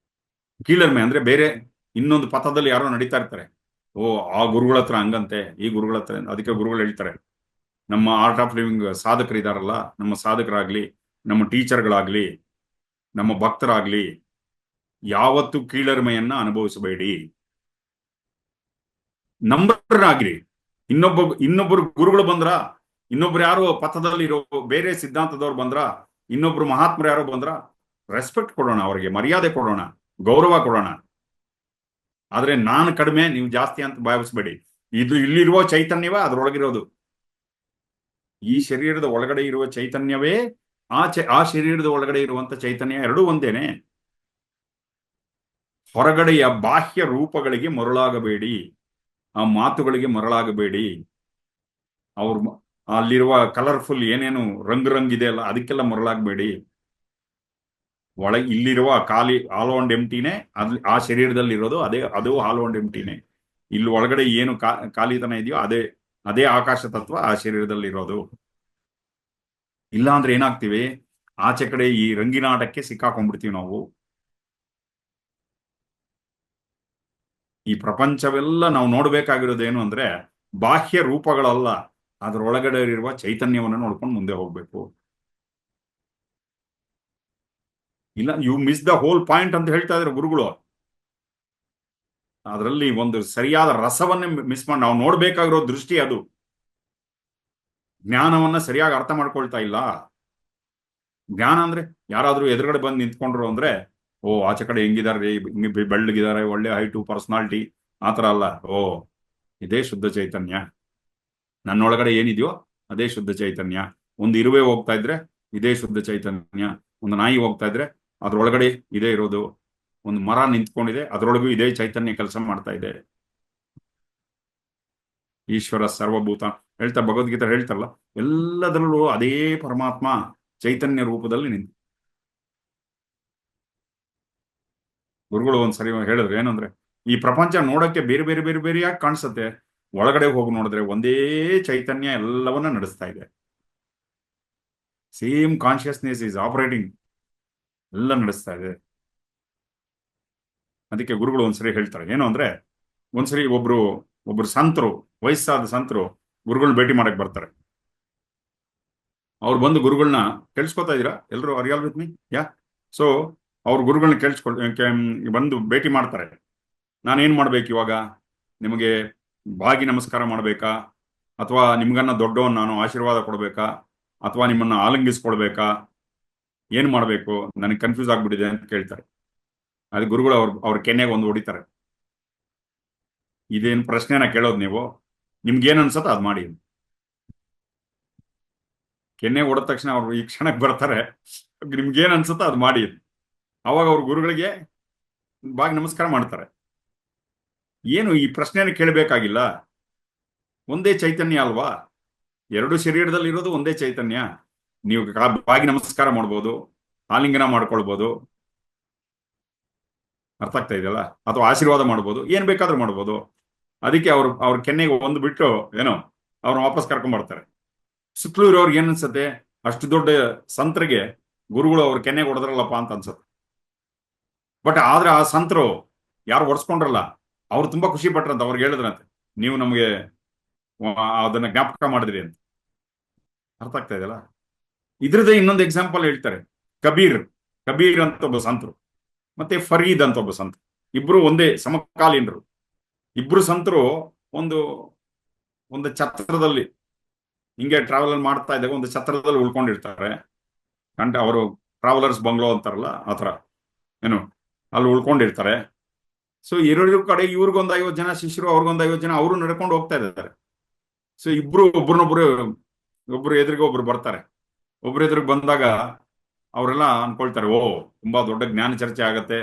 ಕೀಳರಿಮೆ ಅಂದ್ರೆ ಬೇರೆ ಇನ್ನೊಂದು ಪಥದಲ್ಲಿ ಯಾರೋ ನಡೀತಾ ಇರ್ತಾರೆ, ಆ ಗುರುಗಳ ಹತ್ರ ಹಂಗಂತೆ, ಈ ಗುರುಗಳ ಹತ್ರ. ಅದಕ್ಕೆ ಗುರುಗಳು ಹೇಳ್ತಾರೆ, ನಮ್ಮ ಆರ್ಟ್ ಆಫ್ ಲಿವಿಂಗ್ ಸಾಧಕರಿದಾರಲ್ಲ, ನಮ್ಮ ಸಾಧಕರಾಗ್ಲಿ, ನಮ್ಮ ಟೀಚರ್ಗಳಾಗ್ಲಿ, ನಮ್ಮ ಭಕ್ತರಾಗ್ಲಿ, ಯಾವತ್ತು ಕೀಳರಿಮೆಯನ್ನ ಅನುಭವಿಸಬೇಡಿ. ನಂಬರ್ನಾಗ್ರಿ. ಇನ್ನೊಬ್ಬರು ಗುರುಗಳು ಬಂದ್ರ, ಇನ್ನೊಬ್ರು ಯಾರೋ ಪಥದಲ್ಲಿ ಇರೋ ಬೇರೆ ಸಿದ್ಧಾಂತದವ್ರು ಬಂದ್ರ, ಇನ್ನೊಬ್ರು ಮಹಾತ್ಮರು ಯಾರೋ ಬಂದ್ರ, ರೆಸ್ಪೆಕ್ಟ್ ಕೊಡೋಣ, ಅವ್ರಿಗೆ ಮರ್ಯಾದೆ ಕೊಡೋಣ, ಗೌರವ ಕೊಡೋಣ. ಆದ್ರೆ ನಾನು ಕಡಿಮೆ, ನೀವು ಜಾಸ್ತಿ ಅಂತ ಭಾವಿಸ್ಬೇಡಿ. ಇದು ಇಲ್ಲಿರುವ ಚೈತನ್ಯವೇ ಅದ್ರೊಳಗಿರೋದು. ಈ ಶರೀರದ ಒಳಗಡೆ ಇರುವ ಚೈತನ್ಯವೇ ಆ ಶರೀರದ ಒಳಗಡೆ ಇರುವಂತ ಚೈತನ್ಯ ಎರಡೂ ಒಂದೇನೆ. ಹೊರಗಡೆಯ ಬಾಹ್ಯ ರೂಪಗಳಿಗೆ ಮರುಳಾಗಬೇಡಿ, ಆ ಮಾತುಗಳಿಗೆ ಮರಳಾಗಬೇಡಿ. ಅವ್ರ ಅಲ್ಲಿರುವ ಕಲರ್ಫುಲ್ ಏನೇನು ರಂಗ್ ಇದೆ ಅಲ್ಲ, ಅದಕ್ಕೆಲ್ಲ ಮರಳಾಗಬೇಡಿ. ಇಲ್ಲಿರುವ ಖಾಲಿ ಹಾಲು ಅಂಡ್ ಎಂಟಿನೇ ಆ ಶರೀರದಲ್ಲಿ ಇರೋದು, ಅದು ಹಾಲು ಅಂಡ್ ಎಂಟಿನೇ. ಇಲ್ಲಿ ಒಳಗಡೆ ಏನು ಖಾಲಿತನ ಇದೆಯೋ ಅದೇ ಅದೇ ಆಕಾಶ ತತ್ವ ಆ ಶರೀರದಲ್ಲಿ ಇರೋದು. ಇಲ್ಲ ಅಂದ್ರೆ ಏನಾಗ್ತೀವಿ, ಆಚೆ ಕಡೆ ಈ ರಂಗಿನಾಟಕ್ಕೆ ಸಿಕ್ಕಾಕೊಂಡ್ಬಿಡ್ತೀವಿ ನಾವು. ಈ ಪ್ರಪಂಚವೆಲ್ಲ ನಾವು ನೋಡ್ಬೇಕಾಗಿರೋದು ಏನು ಅಂದ್ರೆ ಬಾಹ್ಯ ರೂಪಗಳಲ್ಲ, ಅದರೊಳಗಡೆ ಇರುವ ಚೈತನ್ಯವನ್ನು ನೋಡ್ಕೊಂಡು ಮುಂದೆ ಹೋಗ್ಬೇಕು. ಇಲ್ಲ, you miss the whole point ಅಂತ ಹೇಳ್ತಾ ಇದ್ರು ಗುರುಗಳು. ಅದರಲ್ಲಿ ಒಂದು ಸರಿಯಾದ ರಸವನ್ನೇ ಮಿಸ್ ಮಾಡಿ, ನಾವು ನೋಡ್ಬೇಕಾಗಿರೋ ದೃಷ್ಟಿ ಅದು. ಜ್ಞಾನವನ್ನ ಸರಿಯಾಗಿ ಅರ್ಥ ಮಾಡ್ಕೊಳ್ತಾ ಇಲ್ಲ. ಜ್ಞಾನ ಅಂದ್ರೆ ಯಾರಾದ್ರೂ ಎದುರುಗಡೆ ಬಂದು ನಿಂತ್ಕೊಂಡ್ರು ಅಂದ್ರೆ, ಓ ಆಚೆ ಕಡೆ ಹೆಂಗಿದಾರೆ, ಬೆಳ್ಳಗಿದ್ದಾರೆ, ಒಳ್ಳೆ ಹೈಟು, ಪರ್ಸನಾಲಿಟಿ, ಆತರ ಅಲ್ಲ. ಓ ಇದೇ ಶುದ್ಧ ಚೈತನ್ಯ, ನನ್ನೊಳಗಡೆ ಏನಿದೆಯೋ ಅದೇ ಶುದ್ಧ ಚೈತನ್ಯ. ಒಂದು ಇರುವೆ ಹೋಗ್ತಾ ಇದ್ರೆ ಇದೇ ಶುದ್ಧ ಚೈತನ್ಯ, ಒಂದು ನಾಯಿ ಹೋಗ್ತಾ ಇದ್ರೆ ಅದ್ರೊಳಗಡೆ ಇದೇ ಇರೋದು, ಒಂದು ಮರ ನಿಂತ್ಕೊಂಡಿದೆ ಅದ್ರೊಳಗೂ ಇದೇ ಚೈತನ್ಯ ಕೆಲಸ ಮಾಡ್ತಾ ಇದೆ. ಈಶ್ವರ ಸರ್ವಭೂತ ಹೇಳ್ತಾ ಭಗವದ್ಗೀತೆ ಹೇಳ್ತಾರಲ್ಲ, ಎಲ್ಲದರಲ್ಲೂ ಅದೇ ಪರಮಾತ್ಮ ಚೈತನ್ಯ ರೂಪದಲ್ಲಿ ನಿಂತು. ಗುರುಗಳು ಒಂದ್ಸರಿ ಹೇಳಿದ್ರು ಏನಂದ್ರೆ, ಈ ಪ್ರಪಂಚ ನೋಡಕ್ಕೆ ಬೇರೆ ಬೇರೆ ಬೇರೆ ಬೇರೆಯಾಗಿ ಕಾಣಿಸುತ್ತೆ, ಒಳಗಡೆ ಹೋಗಿ ನೋಡಿದ್ರೆ ಒಂದೇ ಚೈತನ್ಯ ಎಲ್ಲವನ್ನ ನಡೆಸ್ತಾ ಇದೆ. ಸೇಮ್ ಕಾನ್ಶಿಯಸ್ನೆಸ್ ಈಸ್ ಆಪರೇಟಿಂಗ್, ಎಲ್ಲ ನಡೆಸ್ತಾ ಇದೆ. ಅದಕ್ಕೆ ಗುರುಗಳು ಒಂದ್ಸರಿ ಹೇಳ್ತಾರೆ ಏನು ಅಂದ್ರೆ, ಒಂದ್ಸರಿ ಒಬ್ರು ಸಂತರು, ವಯಸ್ಸಾದ ಸಂತರು ಗುರುಗಳನ್ನ ಭೇಟಿ ಮಾಡಕ್ ಬರ್ತಾರೆ. ಅವ್ರು ಬಂದು ಗುರುಗಳನ್ನ ಕೇಳಿಸ್ಕೊತಾ ಇದೀರಾ ಎಲ್ಲರೂ, ಅರಿಯಾಲ್ ವಿತ್ ಮೀ ಯಾ? ಸೊ ಅವ್ರ ಗುರುಗಳನ್ನ ಬಂದು ಭೇಟಿ ಮಾಡ್ತಾರೆ. ನಾನೇನ್ ಮಾಡ್ಬೇಕು ಇವಾಗ? ನಿಮಗೆ ಬಾಗಿ ನಮಸ್ಕಾರ ಮಾಡ್ಬೇಕಾ, ಅಥವಾ ನಿಮ್ಗನ್ನ ದೊಡ್ಡವನ್ ನಾನು ಆಶೀರ್ವಾದ ಕೊಡ್ಬೇಕಾ, ಅಥವಾ ನಿಮ್ಮನ್ನ ಆಲಿಂಗಿಸ್ಕೊಳ್ಬೇಕಾ, ಏನ್ ಮಾಡ್ಬೇಕು, ನನಗೆ ಕನ್ಫ್ಯೂಸ್ ಆಗ್ಬಿಟ್ಟಿದೆ ಅಂತ ಕೇಳ್ತಾರೆ. ಅದು ಗುರುಗಳು ಅವ್ರ ಕೆನ್ನೆಗೆ ಒಂದು ಹೊಡಿತಾರೆ. ಇದೇನು ಪ್ರಶ್ನೆನ ಕೇಳೋದು ನೀವು? ನಿಮ್ಗೇನ್ ಅನ್ಸತ್ತ ಅದ್ ಮಾಡಿ. ಕೆನ್ನೆ ಹೊಡೆದ ತಕ್ಷಣ ಅವ್ರು ಈ ಕ್ಷಣಕ್ಕೆ ಬರ್ತಾರೆ, ನಿಮ್ಗೇನ್ ಅನ್ಸುತ್ತೋ ಅದ್ ಮಾಡಿ. ಅವಾಗ ಅವ್ರ ಗುರುಗಳಿಗೆ ಬಾಗಿ ನಮಸ್ಕಾರ ಮಾಡ್ತಾರೆ. ಏನು ಈ ಪ್ರಶ್ನೆನ ಕೇಳಬೇಕಾಗಿಲ್ಲ, ಒಂದೇ ಚೈತನ್ಯ ಅಲ್ವಾ? ಎರಡು ಶರೀರದಲ್ಲಿ ಇರೋದು ಒಂದೇ ಚೈತನ್ಯ. ನೀವು ಬಾಗಿ ನಮಸ್ಕಾರ ಮಾಡ್ಬೋದು, ಆಲಿಂಗನ ಮಾಡ್ಕೊಳ್ಬೋದು, ಅರ್ಥ ಆಗ್ತಾ ಇದೆಯಲ್ಲ, ಅಥವಾ ಆಶೀರ್ವಾದ ಮಾಡ್ಬೋದು, ಏನ್ ಬೇಕಾದ್ರೂ ಮಾಡ್ಬೋದು. ಅದಕ್ಕೆ ಅವ್ರ ಕೆನ್ನೆಗೆ ಒಂದು ಬಿಟ್ಟು ಏನೋ ಅವ್ರನ್ನ ವಾಪಸ್ ಕರ್ಕೊಂಡ್ ಬರ್ತಾರೆ. ಸುತ್ತಲೂ ಇರೋರ್ಗೆ ಏನ್ ಅನ್ಸುತ್ತೆ, ಅಷ್ಟು ದೊಡ್ಡ ಸಂತರಿಗೆ ಗುರುಗಳು ಅವ್ರ ಕೆನ್ನೆಗೆ ಹೊಡೆದ್ರಲ್ಲಪ್ಪ ಅಂತ ಅನ್ಸುತ್ತೆ. ಬಟ್ ಆದ್ರೆ ಆ ಸಂತರು ಯಾರು ಹೊಡ್ಸ್ಕೊಂಡ್ರಲ್ಲ, ಅವ್ರು ತುಂಬಾ ಖುಷಿ ಪಟ್ರಂತ. ಅವ್ರಿಗೆ ಹೇಳಿದ್ರಂತೆ, ನೀವು ನಮಗೆ ಅದನ್ನ ಜ್ಞಾಪಕ ಮಾಡಿದ್ರಿ ಅಂತ. ಅರ್ಥ ಆಗ್ತಾ ಇದೆಯಲ್ಲ? ಇದ್ರದ್ದೇ ಇನ್ನೊಂದು ಎಕ್ಸಾಂಪಲ್ ಹೇಳ್ತಾರೆ. ಕಬೀರ್ ಅಂತ ಒಬ್ಬ ಸಂತರು, ಮತ್ತೆ ಫರೀದ್ ಅಂತ ಒಬ್ಬ ಸಂತರು, ಇಬ್ರು ಒಂದೇ ಸಮಕಾಲೀನರು. ಇಬ್ರು ಸಂತರು ಒಂದು ಛತ್ರದಲ್ಲಿ ಹಿಂಗೆ ಟ್ರಾವೆಲ್ ಮಾಡ್ತಾ ಇದ್ದಾಗ ಒಂದು ಛತ್ರದಲ್ಲಿ ಉಳ್ಕೊಂಡಿರ್ತಾರೆ. ಅವರು ಟ್ರಾವೆಲರ್ಸ್ ಬಂಗ್ಲೋ ಅಂತಾರಲ್ಲ ಆತರ, ಏನು ಅಲ್ಲಿ ಉಳ್ಕೊಂಡಿರ್ತಾರೆ. ಸೊ ಎರಡು ಕಡೆ ಇವ್ರಿಗೊಂದು 50 ಜನ ಶಿಷ್ಯರು, ಅವ್ರಿಗೊಂದು 50 ಜನ, ಅವರು ನಡ್ಕೊಂಡು ಹೋಗ್ತಾ ಇದ್ದಾರೆ. ಸೊ ಇಬ್ರು ಒಬ್ರು ಎದುರಿಗೆ ಒಬ್ರು ಬರ್ತಾರೆ. ಒಬ್ರು ಎದುರಿಗೆ ಬಂದಾಗ ಅವರೆಲ್ಲ ಅನ್ಕೊಳ್ತಾರೆ, ಓ ತುಂಬಾ ದೊಡ್ಡ ಜ್ಞಾನ ಚರ್ಚೆ ಆಗತ್ತೆ,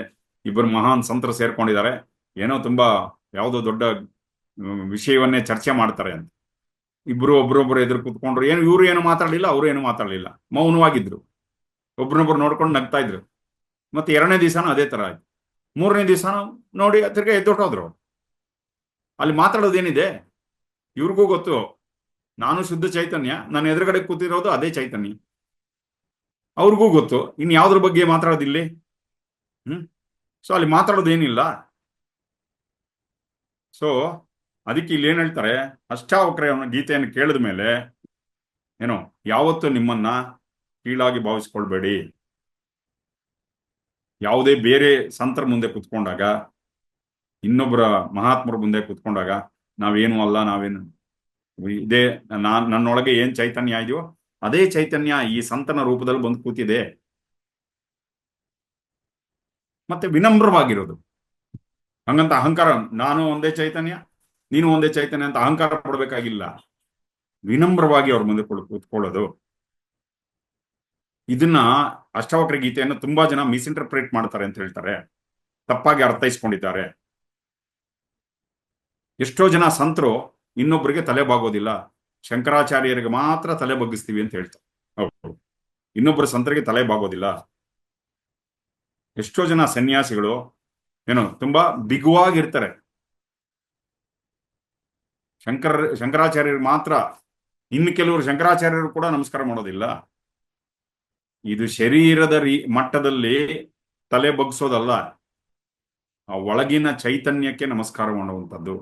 ಇಬ್ಬರು ಮಹಾನ್ ಸಂತರು ಸೇರ್ಕೊಂಡಿದ್ದಾರೆ, ಏನೋ ತುಂಬಾ ಯಾವುದೋ ದೊಡ್ಡ ವಿಷಯವನ್ನೇ ಚರ್ಚೆ ಮಾಡ್ತಾರೆ ಅಂತ. ಒಬ್ರೊಬ್ರು ಎದುರು ಕೂತ್ಕೊಂಡ್ರು. ಇವ್ರು ಏನು ಮಾತಾಡ್ಲಿಲ್ಲ, ಅವರು ಏನು ಮಾತಾಡ್ಲಿಲ್ಲ, ಮೌನವಾಗಿದ್ರು. ಒಬ್ರನ್ನೊಬ್ರು ನೋಡ್ಕೊಂಡು ನಗ್ತಾ ಇದ್ರು. ಮತ್ತೆ 2ನೇ ದಿವಸನೂ ಅದೇ ತರ ಆಯ್ತು. 3ನೇ ದಿವಸ ನೋಡಿ ತಿರ್ಗಾ ಎದ್ದೊಟ್ಟೋದ್ರು. ಅಲ್ಲಿ ಮಾತಾಡೋದೇನಿದೆ? ಇವ್ರಿಗೂ ಗೊತ್ತು ನಾನು ಶುದ್ಧ ಚೈತನ್ಯ, ನನ್ನ ಎದುರುಗಡೆ ಕೂತಿರೋದು ಅದೇ ಚೈತನ್ಯ. ಅವ್ರಿಗೂ ಗೊತ್ತು ಇನ್ ಯಾವ್ದ್ರ ಬಗ್ಗೆ ಮಾತಾಡೋದಿಲ್ಲಿ. ಸೊ ಅಲ್ಲಿ ಮಾತಾಡೋದೇನಿಲ್ಲ. ಸೊ ಅದಕ್ಕೆ ಇಲ್ಲಿ ಏನ್ ಹೇಳ್ತಾರೆ, ಅಷ್ಟಾವಕ್ರ ಗೀತೆಯನ್ನು ಕೇಳಿದ ಮೇಲೆ ಏನೋ, ಯಾವತ್ತು ನಿಮ್ಮನ್ನ ಕೀಳಾಗಿ ಭಾವಿಸ್ಕೊಳ್ಬೇಡಿ. ಯಾವುದೇ ಬೇರೆ ಸಂತರ ಮುಂದೆ ಕುತ್ಕೊಂಡಾಗ, ಇನ್ನೊಬ್ಬರ ಮಹಾತ್ಮರ ಮುಂದೆ ಕುತ್ಕೊಂಡಾಗ ನಾವೇನು ಅಲ್ಲ, ನಾವೇನು ಇದೇ ನನ್ನೊಳಗೆ ಏನ್ ಚೈತನ್ಯ ಇದೆಯೋ ಅದೇ ಚೈತನ್ಯ ಈ ಸಂತನ ರೂಪದಲ್ಲಿ ಬಂದು ಕೂತಿದೆ. ಮತ್ತೆ ವಿನಮ್ರವಾಗಿರೋದು. ಹಂಗಂತ ಅಹಂಕಾರ, ನಾನು ಒಂದೇ ಚೈತನ್ಯ ನೀನು ಒಂದೇ ಚೈತನ್ಯ ಅಂತ ಅಹಂಕಾರ ಪಡ್ಬೇಕಾಗಿಲ್ಲ. ವಿನಮ್ರವಾಗಿ ಅವ್ರ ಮುಂದೆ ಕೂತ್ಕೊಳ್ಳೋದು. ಇದನ್ನ ಅಷ್ಟಾವಕ್ರ ಗೀತೆಯನ್ನು ತುಂಬಾ ಜನ ಮಿಸ್ಇಂಟರ್ಪ್ರೇಟ್ ಮಾಡ್ತಾರೆ ಅಂತ ಹೇಳ್ತಾರೆ, ತಪ್ಪಾಗಿ ಅರ್ಥೈಸ್ಕೊಂಡಿದ್ದಾರೆ. ಎಷ್ಟೋ ಜನ ಸಂತರು ಇನ್ನೊಬ್ಬರಿಗೆ ತಲೆ ಬಾಗೋದಿಲ್ಲ, ಶಂಕರಾಚಾರ್ಯರಿಗೆ ಮಾತ್ರ ತಲೆ ಬಗ್ಗಿಸ್ತೀವಿ ಅಂತ ಹೇಳ್ತಾರೆ. ಹೌದು, ಇನ್ನೊಬ್ಬರ ಸಂತರಿಗೆ ತಲೆ ಬಾಗೋದಿಲ್ಲ. ಎಷ್ಟೋ ಜನ ಸನ್ಯಾಸಿಗಳು ಏನೋ ತುಂಬಾ ಬಿಗುವಾಗಿರ್ತಾರೆ, ಶಂಕರಾಚಾರ್ಯರು ಮಾತ್ರ, ಇನ್ನು ಕೆಲವರು ಶಂಕರಾಚಾರ್ಯರು ಕೂಡ ನಮಸ್ಕಾರ ಮಾಡೋದಿಲ್ಲ. ಇದು ಶರೀರದ ಮಟ್ಟದಲ್ಲಿ ತಲೆ ಬಗ್ಸೋದಲ್ಲ, ಆ ಒಳಗಿನ ಚೈತನ್ಯಕ್ಕೆ ನಮಸ್ಕಾರ ಮಾಡುವಂಥದ್ದು.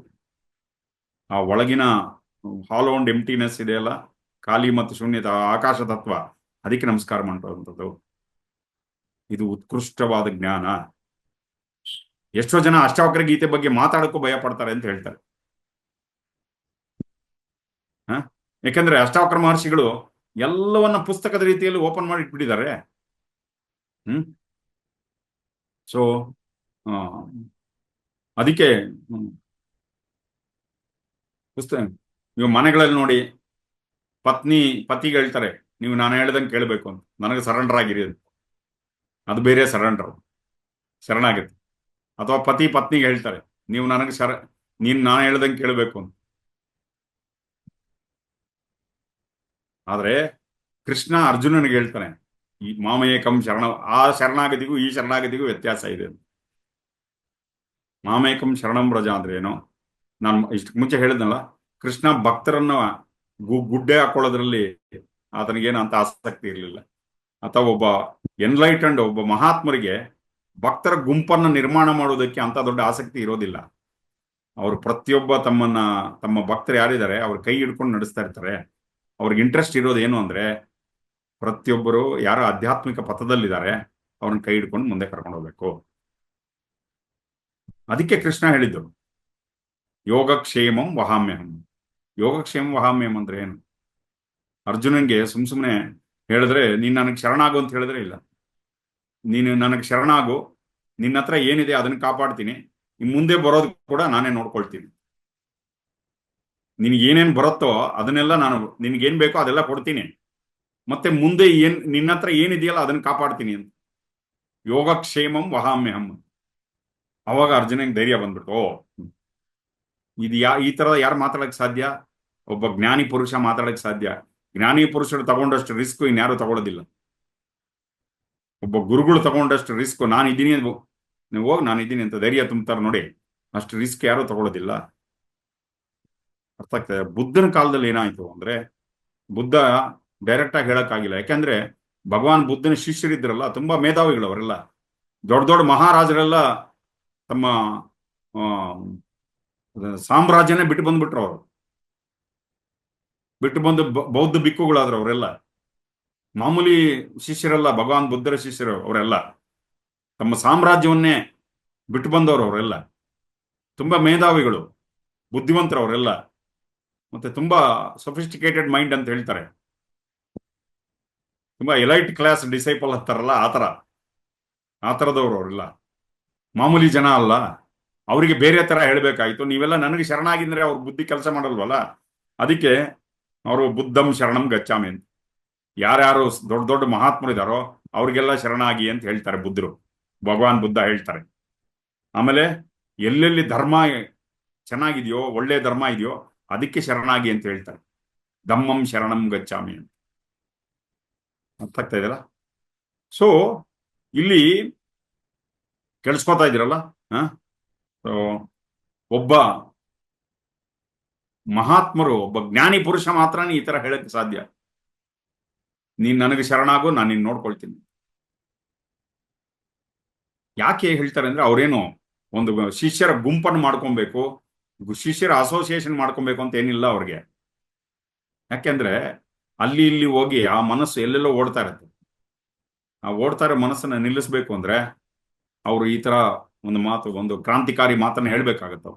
ಆ ಒಳಗಿನ ಹಾಲೋ ಅಂಡ್ ಎಂಟಿನೆಸ್ ಇದೆಯಲ್ಲ, ಖಾಲಿ ಮತ್ತು ಶೂನ್ಯತ, ಆಕಾಶ ತತ್ವ, ಅದಕ್ಕೆ ನಮಸ್ಕಾರ ಮಾಡುವಂಥದ್ದು. ಇದು ಉತ್ಕೃಷ್ಟವಾದ ಜ್ಞಾನ. ಎಷ್ಟೋ ಜನ ಅಷ್ಟಾವಕ್ರ ಗೀತೆ ಬಗ್ಗೆ ಮಾತಾಡಕ್ಕೂ ಭಯ ಪಡ್ತಾರೆ ಅಂತ ಹೇಳ್ತಾರೆ. ಯಾಕಂದ್ರೆ ಅಷ್ಟಾವಕ್ರ ಮಹರ್ಷಿಗಳು ಎಲ್ಲವನ್ನ ಪುಸ್ತಕದ ರೀತಿಯಲ್ಲಿ ಓಪನ್ ಮಾಡಿ ಇಟ್ಬಿಟ್ಟಿದ್ದಾರೆ. ಸೊ ಅದಕ್ಕೆ ಪುಸ್ತಕ, ನೀವು ಮನೆಗಳಲ್ಲಿ ನೋಡಿ, ಪತಿಗೆ ಹೇಳ್ತಾರೆ, ನೀವು ನಾನು ಹೇಳ್ದಂಗೆ ಕೇಳಬೇಕು ಅಂತ, ನನಗೆ ಸರೆಂಡರ್ ಆಗಿರಿ, ಅದು ಬೇರೆ ಶರಣಾಗತಿ. ಅಥವಾ ಪತ್ನಿಗೆ ಹೇಳ್ತಾರೆ, ನೀವು ನನಗೆ ನೀನು ನಾನು ಹೇಳ್ದಂಗೆ ಕೇಳಬೇಕು ಅಂತ. ಆದ್ರೆ ಕೃಷ್ಣ ಅರ್ಜುನನಿಗೆ ಹೇಳ್ತಾನೆ, ಈ ಮಾಮೇಕಂ ಶರಣ, ಆ ಶರಣಾಗತಿಗೂ ಈ ಶರಣಾಗತಿಗೂ ವ್ಯತ್ಯಾಸ ಇದೆ. ಮಾಮೇಕಂ ಶರಣಂ ವ್ರಜ ಅಂದ್ರೆ ಏನು? ನಾನು ಇಷ್ಟಕ್ಕೆ ಮುಂಚೆ ಹೇಳಿದ್ನಲ್ಲ, ಕೃಷ್ಣ ಭಕ್ತರನ್ನ ಗುಡ್ಡೆ ಹಾಕೊಳ್ಳೋದ್ರಲ್ಲಿ ಆತನಿಗೇನು ಅಂತ ಆಸಕ್ತಿ ಇರಲಿಲ್ಲ. ಅಥವಾ ಒಬ್ಬ ಎನ್ಲೈಟೆಂಡ್ ಒಬ್ಬ ಮಹಾತ್ಮರಿಗೆ ಭಕ್ತರ ಗುಂಪನ್ನ ನಿರ್ಮಾಣ ಮಾಡೋದಕ್ಕೆ ಅಂತ ದೊಡ್ಡ ಆಸಕ್ತಿ ಇರೋದಿಲ್ಲ. ಅವರು ಪ್ರತಿಯೊಬ್ಬ ತಮ್ಮ ಭಕ್ತರು ಯಾರಿದ್ದಾರೆ ಅವ್ರ ಕೈ ಹಿಡ್ಕೊಂಡು ನಡೆಸ್ತಾ ಇರ್ತಾರೆ. ಅವ್ರಿಗೆ ಇಂಟ್ರೆಸ್ಟ್ ಇರೋದು ಏನು ಅಂದ್ರೆ, ಪ್ರತಿಯೊಬ್ಬರು ಯಾರು ಆಧ್ಯಾತ್ಮಿಕ ಪಥದಲ್ಲಿದ್ದಾರೆ ಅವ್ರನ್ನ ಕೈ ಹಿಡ್ಕೊಂಡು ಮುಂದೆ ಕರ್ಕೊಂಡು ಹೋಗ್ಬೇಕು. ಅದಕ್ಕೆ ಕೃಷ್ಣ ಹೇಳಿದ್ದು ಯೋಗಕ್ಷೇಮಂ ವಹಾಮ್ಯಹಂ. ಯೋಗಕ್ಷೇಮ ವಹಾಮ್ಯಹಂ ಅಂದ್ರೆ ಏನು? ಅರ್ಜುನನ್ಗೆ ಸುಮ್ನೆ ಹೇಳಿದ್ರೆ, ನೀನ್ ನನಗೆ ಶರಣಾಗು ಅಂತ ಹೇಳಿದ್ರೆ ಇಲ್ಲ, ನೀನು ನನಗೆ ಶರಣಾಗು, ನಿನ್ನ ಹತ್ರ ಏನಿದೆ ಅದನ್ನ ಕಾಪಾಡ್ತೀನಿ, ಮುಂದೆ ಬರೋದು ಕೂಡ ನಾನೇ ನೋಡ್ಕೊಳ್ತೀನಿ, ನಿನ್ಗೆ ಏನೇನು ಬರುತ್ತೋ ಅದನ್ನೆಲ್ಲ ನಾನು, ನಿನ್ಗೇನ್ ಬೇಕೋ ಅದೆಲ್ಲ ಕೊಡ್ತೀನಿ, ಮತ್ತೆ ಮುಂದೆ ನಿನ್ನ ಹತ್ರ ಏನಿದೆಯಲ್ಲ ಅದನ್ನ ಕಾಪಾಡ್ತೀನಿ ಅಂತ. ಯೋಗಕ್ಷೇಮಂ ವಹಾಮ್ಯಹಂ. ಅವಾಗ ಅರ್ಜುನಂಗೆ ಧೈರ್ಯ ಬಂದ್ಬಿಟ್ಟು, ಇದು ಈ ತರದ ಯಾರು ಮಾತಾಡಕ್ ಸಾಧ್ಯ? ಒಬ್ಬ ಜ್ಞಾನಿ ಪುರುಷ ಮಾತಾಡಕ್ ಸಾಧ್ಯ. ಜ್ಞಾನಿ ಪುರುಷರು ತಗೊಂಡಷ್ಟು ರಿಸ್ಕ್ ಇನ್ಯಾರು ತಗೊಳ್ಳೋದಿಲ್ಲ. ಒಬ್ಬ ಗುರುಗಳು ತಗೊಂಡಷ್ಟು ರಿಸ್ಕ್, ನಾನಿದ್ದೀನಿ, ನೀವು ಹೋಗಿ ನಾನಿದ್ದೀನಿ ಅಂತ ಧೈರ್ಯ ತುಂಬ್ತಾರೆ ನೋಡಿ, ಅಷ್ಟು ರಿಸ್ಕ್ ಯಾರು ತಗೊಳ್ಳೋದಿಲ್ಲ. ಅರ್ಥ ಆಗ್ತದೆ? ಬುದ್ಧನ ಕಾಲದಲ್ಲಿ ಏನಾಯ್ತು ಅಂದ್ರೆ, ಬುದ್ಧ ಡೈರೆಕ್ಟ್ ಆಗಿ ಹೇಳಕ್ಕಾಗಿಲ್ಲ. ಯಾಕಂದ್ರೆ ಭಗವಾನ್ ಬುದ್ಧನ ಶಿಷ್ಯರಿದ್ರಲ್ಲ, ತುಂಬಾ ಮೇಧಾವಿಗಳು ಅವರೆಲ್ಲ. ದೊಡ್ಡ ದೊಡ್ಡ ಮಹಾರಾಜರೆಲ್ಲ ತಮ್ಮ ಸಾಮ್ರಾಜ್ಯನೇ ಬಿಟ್ಟು ಬಂದ್ಬಿಟ್ರು. ಅವರು ಬಿಟ್ಟು ಬಂದು ಬೌದ್ಧ ಬಿಕ್ಕುಗಳಾದ್ರು ಅವರೆಲ್ಲ. ಮಾಮೂಲಿ ಶಿಷ್ಯರಲ್ಲ, ಭಗವಾನ್ ಬುದ್ಧರ ಶಿಷ್ಯರು ಅವರೆಲ್ಲ. ತಮ್ಮ ಸಾಮ್ರಾಜ್ಯವನ್ನೇ ಬಿಟ್ಟು ಬಂದವರು ಅವರೆಲ್ಲ. ತುಂಬಾ ಮೇಧಾವಿಗಳು, ಬುದ್ಧಿವಂತರು ಅವರೆಲ್ಲ. ಮತ್ತೆ ತುಂಬಾ ಸೊಫಿಸ್ಟಿಕೇಟೆಡ್ ಮೈಂಡ್ ಅಂತ ಹೇಳ್ತಾರೆ. ತುಂಬಾ ಎಲೈಟ್ ಕ್ಲಾಸ್ ಡಿಸೈಪಲ್ ಹತ್ತಾರಲ್ಲ, ಆ ತರದವ್ರು ಅವರೆಲ್ಲ. ಮಾಮೂಲಿ ಜನ ಅಲ್ಲ. ಅವರಿಗೆ ಬೇರೆ ತರ ಹೇಳ್ಬೇಕಾಯ್ತು, ನೀವೆಲ್ಲ ನನಗೆ ಶರಣಾಗಿದ್ರೆ ಅವ್ರ ಬುದ್ಧಿ ಕೆಲಸ ಮಾಡಲ್ವಲ್ಲ. ಅದಕ್ಕೆ ಅವರು ಬುದ್ಧಂ ಶರಣಂ ಗಚ್ಚಾಮಿ ಅಂತ, ಯಾರ್ಯಾರು ದೊಡ್ಡ ದೊಡ್ಡ ಮಹಾತ್ಮರಿದಾರೋ ಅವ್ರಿಗೆಲ್ಲ ಶರಣಾಗಿ ಅಂತ ಹೇಳ್ತಾರೆ ಬುದ್ಧರು, ಭಗವಾನ್ ಬುದ್ಧ ಹೇಳ್ತಾರೆ. ಆಮೇಲೆ ಎಲ್ಲೆಲ್ಲಿ ಧರ್ಮ ಚೆನ್ನಾಗಿದೆಯೋ, ಒಳ್ಳೆ ಧರ್ಮ ಇದೆಯೋ ಅದಕ್ಕೆ ಶರಣಾಗಿ ಅಂತ ಹೇಳ್ತಾರೆ. ಧಮ್ಮಂ ಶರಣಂ ಗಚ್ಚಾಮಿ ಅಂತ. ಅರ್ಥ ಆಗ್ತಾ ಇದೆಯಲ್ಲ? ಸೊ ಇಲ್ಲಿ ಕೇಳಿಸ್ಕೊತಾ ಇದ್ದೀರಲ್ಲ, ಒಬ್ಬ ಮಹಾತ್ಮರು, ಒಬ್ಬ ಜ್ಞಾನಿ ಪುರುಷ ಮಾತ್ರನೇ ಈ ತರ ಹೇಳಕ್ಕೆ ಸಾಧ್ಯ. ನೀನ್ ನನಗೆ ಶರಣಾಗು, ನಾನು ನಿನ್ ನೋಡ್ಕೊಳ್ತೀನಿ. ಯಾಕೆ ಹೇಳ್ತಾರೆ ಅಂದ್ರೆ, ಅವ್ರೇನು ಒಂದು ಶಿಷ್ಯರ ಗುಂಪನ್ನು ಮಾಡ್ಕೊಬೇಕು, ಶಿಷ್ಯರ ಅಸೋಸಿಯೇಷನ್ ಮಾಡ್ಕೊಬೇಕು ಅಂತ ಏನಿಲ್ಲ ಅವ್ರಿಗೆ. ಯಾಕೆಂದ್ರೆ ಅಲ್ಲಿ ಇಲ್ಲಿ ಹೋಗಿ ಆ ಮನಸ್ಸು ಎಲ್ಲೆಲ್ಲೋ ಓಡ್ತಾ ಇರುತ್ತೆ. ಆ ಓಡ್ತಾ ಇರೋ ಮನಸ್ಸನ್ನ ನಿಲ್ಲಿಸ್ಬೇಕು ಅಂದ್ರೆ ಅವರು ಈ ತರ ಒಂದು ಕ್ರಾಂತಿಕಾರಿ ಮಾತನ್ನ ಹೇಳ್ಬೇಕಾಗತ್ತ.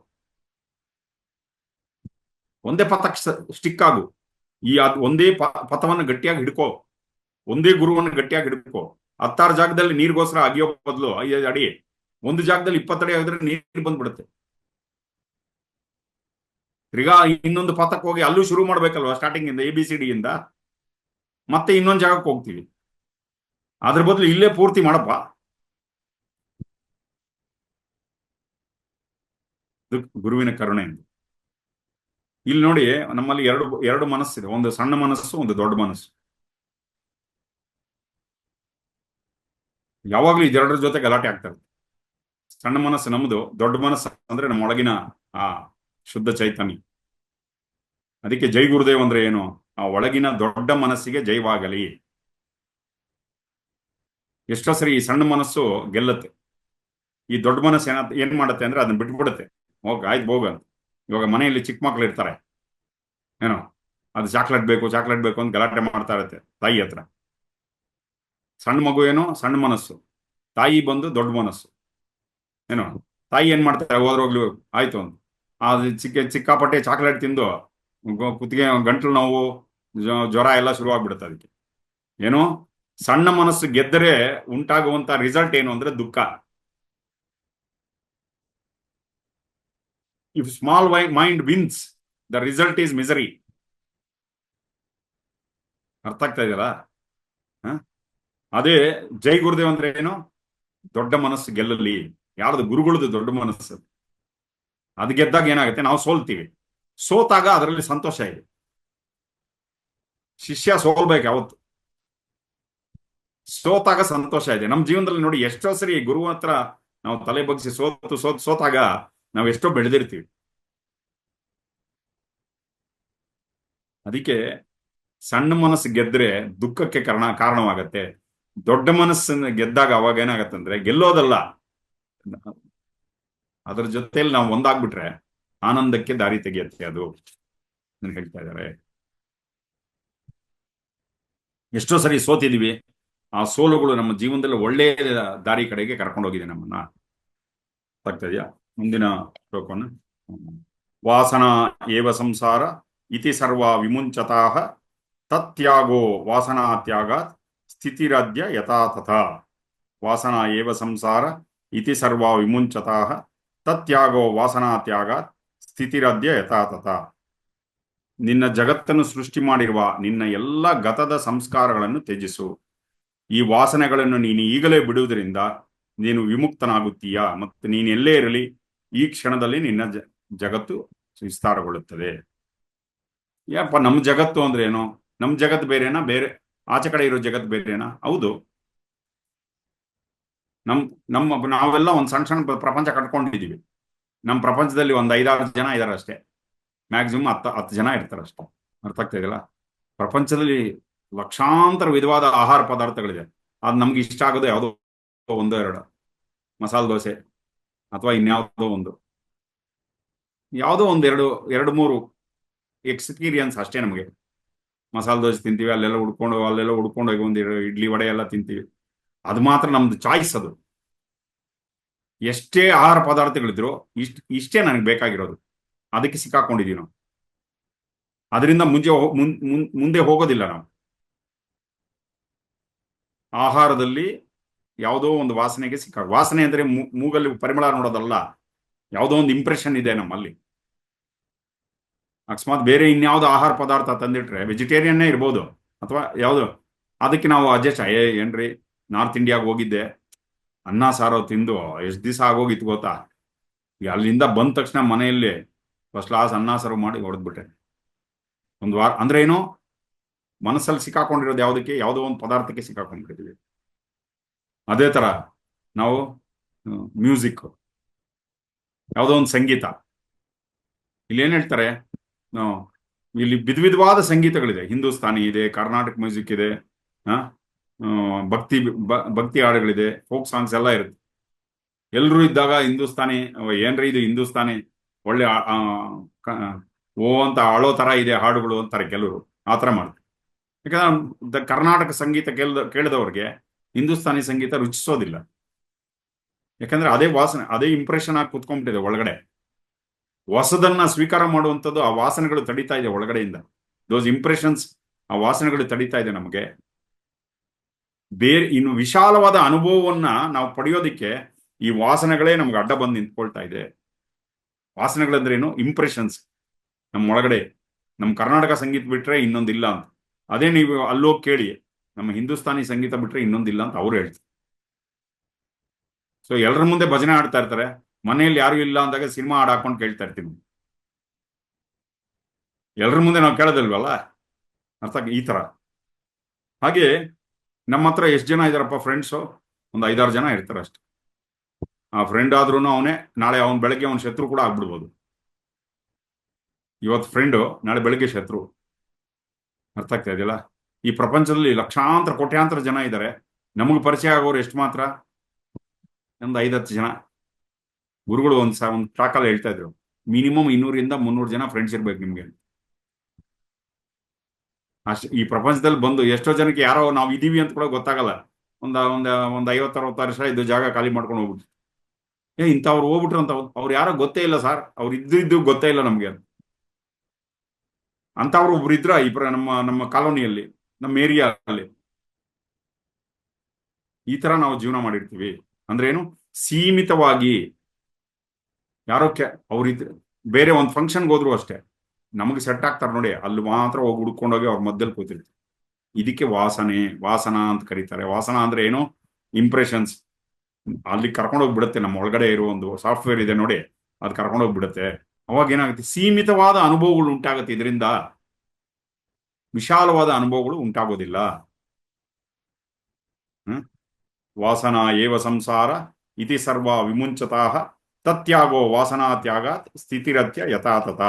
ಒಂದೇ ಪಥಕ್ಕೆ ಸ್ಟಿಕ್ ಆಗು, ಒಂದೇ ಪಥವನ್ನು ಗಟ್ಟಿಯಾಗಿ ಹಿಡ್ಕೋ, ಒಂದೇ ಗುರುವನ್ನು ಗಟ್ಟಿಯಾಗಿ ಹಿಡ್ಕೋ. 16 ಜಾಗದಲ್ಲಿ ನೀರಿಗೋಸ್ಕರ ಅಗಿಯೋ ಬದಲು 5 ಅಡಿ, ಒಂದು ಜಾಗದಲ್ಲಿ 20 ಅಡಿ ಆಗಿದ್ರೆ ನೀರು ಬಂದ್ಬಿಡುತ್ತೆ. ತಿರ್ಗಾ ಇನ್ನೊಂದು ಪಥಕ್ಕೆ ಹೋಗಿ ಅಲ್ಲೂ ಶುರು ಮಾಡ್ಬೇಕಲ್ವಾ, ಸ್ಟಾರ್ಟಿಂಗ್ ಇಂದ ABCD ಇಂದ ಮತ್ತೆ ಇನ್ನೊಂದು ಜಾಗಕ್ಕೆ ಹೋಗ್ತೀವಿ. ಅದ್ರ ಬದಲು ಇಲ್ಲೇ ಪೂರ್ತಿ ಮಾಡಪ್ಪ. ಇದು ಗುರುವಿನ ಕರುಣೆ ಅಂತ. ಇಲ್ಲಿ ನೋಡಿ, ನಮ್ಮಲ್ಲಿ ಎರಡು ಮನಸ್ಸಿದೆ, ಒಂದು ಸಣ್ಣ ಮನಸ್ಸು, ಒಂದು ದೊಡ್ಡ ಮನಸ್ಸು. ಯಾವಾಗ್ಲೂ ಇದೆರಡರ ಜೊತೆ ಗಲಾಟೆ ಆಗ್ತಾರೆ. ಸಣ್ಣ ಮನಸ್ಸು ನಮ್ದು, ದೊಡ್ಡ ಮನಸ್ಸು ಅಂದ್ರೆ ನಮ್ಮ ಒಳಗಿನ ಆ ಶುದ್ಧ ಚೈತನ್ಯ. ಅದಕ್ಕೆ ಜೈ ಗುರುದೇವ್ ಅಂದ್ರೆ ಏನು? ಆ ಒಳಗಿನ ದೊಡ್ಡ ಮನಸ್ಸಿಗೆ ಜೈವಾಗಲಿ. ಎಷ್ಟೋ ಸರಿ ಈ ಸಣ್ಣ ಮನಸ್ಸು ಗೆಲ್ಲತ್ತೆ, ಈ ದೊಡ್ಡ ಮನಸ್ಸು ಏನ್ ಮಾಡುತ್ತೆ ಅಂದ್ರೆ ಅದನ್ನ ಬಿಟ್ಬಿಡುತ್ತೆ. ಆಯ್ತು ಹೋಗ. ಇವಾಗ ಮನೆಯಲ್ಲಿ ಚಿಕ್ಕ ಮಕ್ಳು ಇರ್ತಾರೆ, ಏನೋ ಅದು ಚಾಕ್ಲೇಟ್ ಬೇಕು ಅಂತ ಗಲಾಟೆ ಮಾಡ್ತಾ ಇರುತ್ತೆ ತಾಯಿ ಹತ್ರ. ಸಣ್ಣ ಮಗು ಏನೋ ಸಣ್ಣ ಮನಸ್ಸು, ತಾಯಿ ಬಂದು ದೊಡ್ಡ ಮನಸ್ಸು. ಏನೋ ತಾಯಿ ಏನ್ ಮಾಡ್ತಾರೆ, ಹೋದ್ರೋಗ್ಲು ಆಯ್ತು ಅಂತ ಅದು ಸಿಕ್ಕಾಪಟ್ಟೆ ಚಾಕ್ಲೇಟ್ ತಿಂದು ಕುತ್ತಿಗೆ ಗಂಟ್ಲು ನೋವು, ಜ್ವರ ಎಲ್ಲ ಶುರುವಾಗ್ಬಿಡುತ್ತೆ. ಅದಕ್ಕೆ ಏನು, ಸಣ್ಣ ಮನಸ್ಸು ಗೆದ್ದರೆ ಉಂಟಾಗುವಂತ ರಿಸಲ್ಟ್ ಏನು ಅಂದ್ರೆ ದುಃಖ. If small mind wins, the result is misery. ಅರ್ಥ ಆಗ್ತಾ ಇದೆಯಲ್ಲ? ಅದೇ ಜೈ ಗುರುದೇವ್ ಅಂದ್ರೆ ಏನು? ದೊಡ್ಡ ಮನಸ್ಸು ಗೆಲ್ಲಲಿ. ಯಾರ್ದು? ಗುರುಗಳದ್ದು ದೊಡ್ಡ ಮನಸ್ಸು. ಅದು ಗೆದ್ದಾಗ ಏನಾಗುತ್ತೆ, ನಾವು ಸೋಲ್ತೀವಿ. ಸೋತಾಗ ಅದರಲ್ಲಿ ಸಂತೋಷ ಇದೆ. ಶಿಷ್ಯ ಸೋಲ್ಬೇಕು ಯಾವತ್ತು, ಸೋತಾಗ ಸಂತೋಷ ಇದೆ. ನಮ್ಮ ಜೀವನದಲ್ಲಿ ನೋಡಿ, ಎಷ್ಟೋ ಸರಿ ಗುರು ಹತ್ರ ನಾವು ತಲೆ ಬಗ್ಸಿ ಸೋತಾಗ ನಾವು ಎಷ್ಟೋ ಬೆಳೆದಿರ್ತೀವಿ. ಅದಕ್ಕೆ ಸಣ್ಣ ಮನಸ್ಸು ಗೆದ್ರೆ ದುಃಖಕ್ಕೆ ಕಾರಣವಾಗತ್ತೆ. ದೊಡ್ಡ ಮನಸ್ಸನ್ನ ಗೆದ್ದಾಗ ಅವಾಗ ಏನಾಗತ್ತಂದ್ರೆ ಗೆಲ್ಲೋದಲ್ಲ, ಅದ್ರ ಜೊತೆಯಲ್ಲಿ ನಾವು ಒಂದಾಗ್ಬಿಟ್ರೆ ಆನಂದಕ್ಕೆ ದಾರಿ ತೆಗೆಯುತ್ತೆ. ಅದು ಹೇಳ್ತಾ ಇದ್ದಾರೆ. ಎಷ್ಟೋ ಸರಿ ಸೋತಿದೀವಿ, ಆ ಸೋಲುಗಳು ನಮ್ಮ ಜೀವನದಲ್ಲಿ ಒಳ್ಳೆಯ ದಾರಿ ಕಡೆಗೆ ಕರ್ಕೊಂಡೋಗಿದೆ ನಮ್ಮನ್ನ. ಆಗ್ತಾ ಇದೆಯಾ? ಮುಂದಿನ ಶ್ಲೋಕವನ್ನ, ವಾಸನಾ ಏವ ಸಂಸಾರ ಇತಿ ಸರ್ವ ವಿಮುಂಚತಾಹ ತತ್ಯಾಗೋ ವಾಸನಾ ತ್ಯಾಗಾತ್ ಸ್ಥಿತಿರಾಧ್ಯ ಯಥಾ ತಥಾ. ವಾಸನಾ ಏವ ಸಂಸಾರ ಇತಿ ಸರ್ವ ವಿಮುಂಚತಾಹ ತತ್ಯಾಗೋ ವಾಸನಾ ತ್ಯಾಗಾತ್ ಸ್ಥಿತಿರಾಧ್ಯ ಯಥಾ ತಥಾ. ನಿನ್ನ ಜಗತ್ತನ್ನು ಸೃಷ್ಟಿ ಮಾಡಿರುವ ನಿನ್ನ ಎಲ್ಲ ಗತದ ಸಂಸ್ಕಾರಗಳನ್ನು ತ್ಯಜಿಸು. ಈ ವಾಸನೆಗಳನ್ನು ನೀನು ಈಗಲೇ ಬಿಡುವುದರಿಂದ ನೀನು ವಿಮುಕ್ತನಾಗುತ್ತೀಯಾ. ಮತ್ತು ನೀನು ಎಲ್ಲೇ ಇರಲಿ, ಈ ಕ್ಷಣದಲ್ಲಿ ನಿನ್ನ ಜಗತ್ತು ವಿಸ್ತಾರಗೊಳ್ಳುತ್ತದೆ. ಯಾಪ ನಮ್ಮ ಜಗತ್ತು ಅಂದ್ರೆ ಏನು? ನಮ್ಮ ಜಗತ್ತು ಬೇರೆನಾ, ಬೇರೆ ಆಚೆ ಕಡೆ ಇರೋ ಜಗತ್ತು ಬೇರೆನಾ? ಹೌದು. ನಾವೆಲ್ಲ ಒಂದು ಸಣ್ಣ ಸಣ್ಣ ಪ್ರಪಂಚ ಕಟ್ಕೊಂಡಿದೀವಿ. ನಮ್ಮ ಪ್ರಪಂಚದಲ್ಲಿ ಒಂದು 5-6 ಜನ ಇದಾರೆ ಅಷ್ಟೇ, ಮ್ಯಾಕ್ಸಿಮಮ್ 10 ಜನ ಇರ್ತಾರೆ ಅಷ್ಟೇ. ಅರ್ಥ ಆಗ್ತಾ ಇದೆಯಲ್ಲ? ಪ್ರಪಂಚದಲ್ಲಿ ಲಕ್ಷಾಂತರ ವಿಧವಾದ ಆಹಾರ ಪದಾರ್ಥಗಳಿದೆ. ಅದು ನಮ್ಗೆ ಇಷ್ಟ ಆಗೋದು ಯಾವುದೋ 1-2 ಮಸಾಲೆ ದೋಸೆ, ಅಥವಾ ಇನ್ಯಾವುದೋ ಯಾವುದೋ ಒಂದು 2-3 ಎಕ್ಸ್ಪೀರಿಯನ್ಸ್ ಅಷ್ಟೇ ನಮಗೆ. ಮಸಾಲೆ ದೋಸೆ ತಿಂತೀವಿ, ಅಲ್ಲೆಲ್ಲ ಹುಡ್ಕೊಂಡು ಹೋಗಿ ಒಂದು ಇಡ್ಲಿ ವಡೆ ಎಲ್ಲ ತಿಂತೀವಿ. ಅದು ಮಾತ್ರ ನಮ್ದು ಚಾಯ್ಸ್. ಅದು ಎಷ್ಟೇ ಆಹಾರ ಪದಾರ್ಥಗಳಿದ್ರು ಇಷ್ಟೇ ನನಗೆ ಬೇಕಾಗಿರೋದು, ಅದಕ್ಕೆ ಸಿಕ್ಕಾಕೊಂಡಿದೀವಿ ನಾವು. ಅದರಿಂದ ಮುಂದೆ ಹೋಗೋದಿಲ್ಲ ನಾವು. ಆಹಾರದಲ್ಲಿ ಯಾವುದೋ ಒಂದು ವಾಸನೆಗೆ ವಾಸನೆ ಅಂದ್ರೆ ಮೂಗಲ್ಲಿ ಪರಿಮಳ ನೋಡೋದಲ್ಲ, ಯಾವುದೋ ಒಂದು ಇಂಪ್ರೆಷನ್ ಇದೆ ನಮ್ಮಲ್ಲಿ. ಅಕಸ್ಮಾತ್ ಬೇರೆ ಇನ್ಯಾವುದೋ ಆಹಾರ ಪದಾರ್ಥ ತಂದಿಟ್ರೆ ವೆಜಿಟೇರಿಯನ್ನೇ ಇರ್ಬೋದು, ಅಥವಾ ಯಾವುದು, ಅದಕ್ಕೆ ನಾವು ಅಡ್ಜಸ್ಟ್ ಏನ್ರಿ ನಾರ್ತ್ ಇಂಡಿಯಾಗೆ ಹೋಗಿದ್ದೆ, ಅನ್ನ ಸಾರೋ ತಿಂದು ಎಷ್ಟು ದಿವಸ ಆಗೋಗಿತ್ತು ಗೊತ್ತಾ. ಅಲ್ಲಿಂದ ಬಂದ ತಕ್ಷಣ ಮನೆಯಲ್ಲಿ ಫಸ್ಟ್ ಕ್ಲಾಸ್ ಅನ್ನ ಸಾರು ಮಾಡಿ ಹೊಡೆದ್ಬಿಟ್ಟೆ. ಒಂದು ವಾರ ಅಂದ್ರೆ ಏನು, ಮನಸ್ಸಲ್ಲಿ ಸಿಕ್ಕಾಕೊಂಡಿರೋದು ಯಾವುದಕ್ಕೆ, ಯಾವುದೋ ಒಂದು ಪದಾರ್ಥಕ್ಕೆ ಸಿಕ್ಕಾಕೊಂಡ್ಬಿಟ್ಟಿದ್ವಿ. ಅದೇ ತರ ನಾವು ಮ್ಯೂಸಿಕ್, ಯಾವುದೋ ಒಂದು ಸಂಗೀತ, ಇಲ್ಲಿ ಏನ್ ಹೇಳ್ತಾರೆ, ಇಲ್ಲಿ ವಿಧವಾದ ಸಂಗೀತಗಳಿದೆ. ಹಿಂದೂಸ್ತಾನಿ ಇದೆ, ಕರ್ನಾಟಕ ಮ್ಯೂಸಿಕ್ ಇದೆ, ಭಕ್ತಿ ಹಾಡುಗಳಿದೆ, ಫೋಕ್ ಸಾಂಗ್ಸ್ ಎಲ್ಲ ಇರುತ್ತೆ. ಎಲ್ರೂ ಇದ್ದಾಗ ಹಿಂದೂಸ್ತಾನಿ, ಏನ್ರಿ ಇದು ಹಿಂದೂಸ್ತಾನಿ, ಒಳ್ಳೆ ಓ ಅಂತ ಅಳೋ ತರ ಇದೆ ಹಾಡುಗಳು ಅಂತಾರೆ ಕೆಲವರು. ಆ ತರ ಮಾಡ್ತಾರೆ. ಯಾಕಂದ್ರೆ ಕರ್ನಾಟಕ ಸಂಗೀತ ಕೇಳಿದವ್ರಿಗೆ ಹಿಂದೂಸ್ತಾನಿ ಸಂಗೀತ ರುಚಿಸೋದಿಲ್ಲ. ಯಾಕಂದ್ರೆ ಅದೇ ವಾಸನೆ, ಅದೇ ಇಂಪ್ರೆಷನ್ ಆಗಿ ಕುತ್ಕೊಂಡ್ಬಿಟ್ಟಿದೆ ಒಳಗಡೆ. ಹೊಸದನ್ನ ಸ್ವೀಕಾರ ಮಾಡುವಂಥದ್ದು ಆ ವಾಸನೆಗಳು ತಡೀತಾ ಇದೆ ಒಳಗಡೆಯಿಂದ. ದೋಸ್ ಇಂಪ್ರೆಷನ್ಸ್, ಆ ವಾಸನೆಗಳು ತಡೀತಾ ಇದೆ ನಮಗೆ. ಇನ್ನು ವಿಶಾಲವಾದ ಅನುಭವವನ್ನ ನಾವು ಪಡೆಯೋದಿಕ್ಕೆ ಈ ವಾಸನೆಗಳೇ ನಮ್ಗೆ ಅಡ್ಡ ಬಂದು ನಿಂತ್ಕೊಳ್ತಾ ಇದೆ. ವಾಸನೆಗಳಂದ್ರೇನು? ಇಂಪ್ರೆಷನ್ಸ್. ನಮ್ಮ ಒಳಗಡೆ. ನಮ್ಮ ಕರ್ನಾಟಕ ಸಂಗೀತ ಬಿಟ್ರೆ ಇನ್ನೊಂದಿಲ್ಲ ಅಂತ. ಅದೇ ನೀವು ಅಲ್ಲೋಗಿ ಕೇಳಿ, ನಮ್ಮ ಹಿಂದೂಸ್ತಾನಿ ಸಂಗೀತ ಬಿಟ್ರೆ ಇನ್ನೊಂದಿಲ್ಲ ಅಂತ ಅವ್ರು ಹೇಳ್ತಾರೆ. ಸೊ ಎಲ್ಲರ ಮುಂದೆ ಭಜನೆ ಆಡ್ತಾ ಇರ್ತಾರೆ, ಮನೆಯಲ್ಲಿ ಯಾರು ಇಲ್ಲ ಅಂದಾಗ ಸಿನಿಮಾ ಹಾಡು ಹಾಕೊಂಡು ಕೇಳ್ತಾ ಇರ್ತೀವಿ. ಎಲ್ಲರ ಮುಂದೆ ನಾವು ಕೇಳೋದಿಲ್ವಲ್ಲ, ಅರ್ಥ ಈ ತರ. ಹಾಗೆ ನಮ್ಮ ಹತ್ರ ಎಷ್ಟು ಜನ ಇದಾರಪ್ಪ ಫ್ರೆಂಡ್ಸು? ಒಂದು 5-6 ಜನ ಇರ್ತಾರೆ ಅಷ್ಟೆ. ಆ ಫ್ರೆಂಡ್ ಆದ್ರೂ ಅವನೇ, ನಾಳೆ ಅವನ್ ಬೆಳಗ್ಗೆ ಅವನ ಶತ್ರು ಕೂಡ ಆಗ್ಬಿಡ್ಬೋದು. ಇವತ್ತು ಫ್ರೆಂಡು, ನಾಳೆ ಬೆಳಗ್ಗೆ ಶತ್ರು. ಅರ್ಥ ಆಗ್ತಾ ಇದೆಯಲ್ಲ? ಈ ಪ್ರಪಂಚದಲ್ಲಿ ಲಕ್ಷಾಂತರ ಕೋಟ್ಯಾಂತರ ಜನ ಇದ್ದಾರೆ. ನಮಗೆ ಪರಿಚಯ ಆಗೋರು ಎಷ್ಟು ಮಾತ್ರ? ಒಂದು 5-10 ಜನ. ಗುರುಗಳು ಒಂದು ಟಾಕಲ್ಲಿ ಹೇಳ್ತಾ ಇದ್ರು, ಮಿನಿಮಮ್ 200-300 ಜನ ಫ್ರೆಂಡ್ಸ್ ಇರ್ಬೇಕು ನಿಮ್ಗೆ. ಅಷ್ಟು ಈ ಪ್ರಪಂಚದಲ್ಲಿ ಬಂದು ಎಷ್ಟೋ ಜನಕ್ಕೆ ಯಾರೋ ನಾವು ಇದೀವಿ ಅಂತ ಕೂಡ ಗೊತ್ತಾಗಲ್ಲ. ಒಂದು 50-60 ವರ್ಷ ಇದು ಜಾಗ ಖಾಲಿ ಮಾಡ್ಕೊಂಡು ಹೋಗ್ಬಿಟ್ಟು, ಇಂಥವ್ರು ಹೋಗ್ಬಿಟ್ರು ಅಂತ ಅವ್ರು ಯಾರೋ ಗೊತ್ತೇ ಇಲ್ಲ ಸರ್, ಅವ್ರು ಇದ್ದು ಗೊತ್ತೇ ಇಲ್ಲ ನಮ್ಗೆ ಅಂತವ್ರು ಒಬ್ರು ಇದ್ರ ನಮ್ಮ ನಮ್ಮ ಕಾಲೋನಿಯಲ್ಲಿ, ನಮ್ಮ ಏರಿಯಾದಲ್ಲಿ. ಈ ತರ ನಾವು ಜೀವನ ಮಾಡಿರ್ತೀವಿ. ಅಂದ್ರೆ ಏನು? ಸೀಮಿತವಾಗಿ ಯಾರೋ ಅವ್ರಿದ್ರೆ, ಬೇರೆ ಒಂದು ಫಂಕ್ಷನ್ಗೆ ಹೋದ್ರು ಅಷ್ಟೇ, ನಮಗೆ ಸೆಟ್ ಆಗ್ತಾರೆ ನೋಡಿ, ಅಲ್ಲಿ ಮಾತ್ರ ಹೋಗಿ ಹುಡ್ಕೊಂಡೋಗಿ ಅವ್ರ ಮಧ್ಯದಲ್ಲಿ ಕೂತಿರ್ತೀವಿ. ಇದಕ್ಕೆ ವಾಸನ ಅಂತ ಕರೀತಾರೆ. ವಾಸನ ಅಂದ್ರೆ ಏನು? ಇಂಪ್ರೆಷನ್ಸ್. ಅಲ್ಲಿ ಕರ್ಕೊಂಡೋಗಿ ಬಿಡುತ್ತೆ. ನಮ್ಮ ಒಳಗಡೆ ಇರೋ ಒಂದು ಸಾಫ್ಟ್ವೇರ್ ಇದೆ ನೋಡಿ, ಅದು ಕರ್ಕೊಂಡೋಗಿ ಬಿಡುತ್ತೆ. ಅವಾಗ ಏನಾಗುತ್ತೆ? ಸೀಮಿತವಾದ ಅನುಭವಗಳು ಉಂಟಾಗುತ್ತೆ. ಇದರಿಂದ ವಿಶಾಲವಾದ ಅನುಭವಗಳು ಉಂಟಾಗೋದಿಲ್ಲ. ವಾಸನಾ ಏವ ಸಂಸಾರ ಇತಿ ಸರ್ವ ವಿಮುಂಚತಃ ತತ್ಯಾಗೋ ವಾಸನಾ ತ್ಯಾಗಾತ್ ಸ್ಥಿತಿರತ್ಯ ಯಥಾತಥ.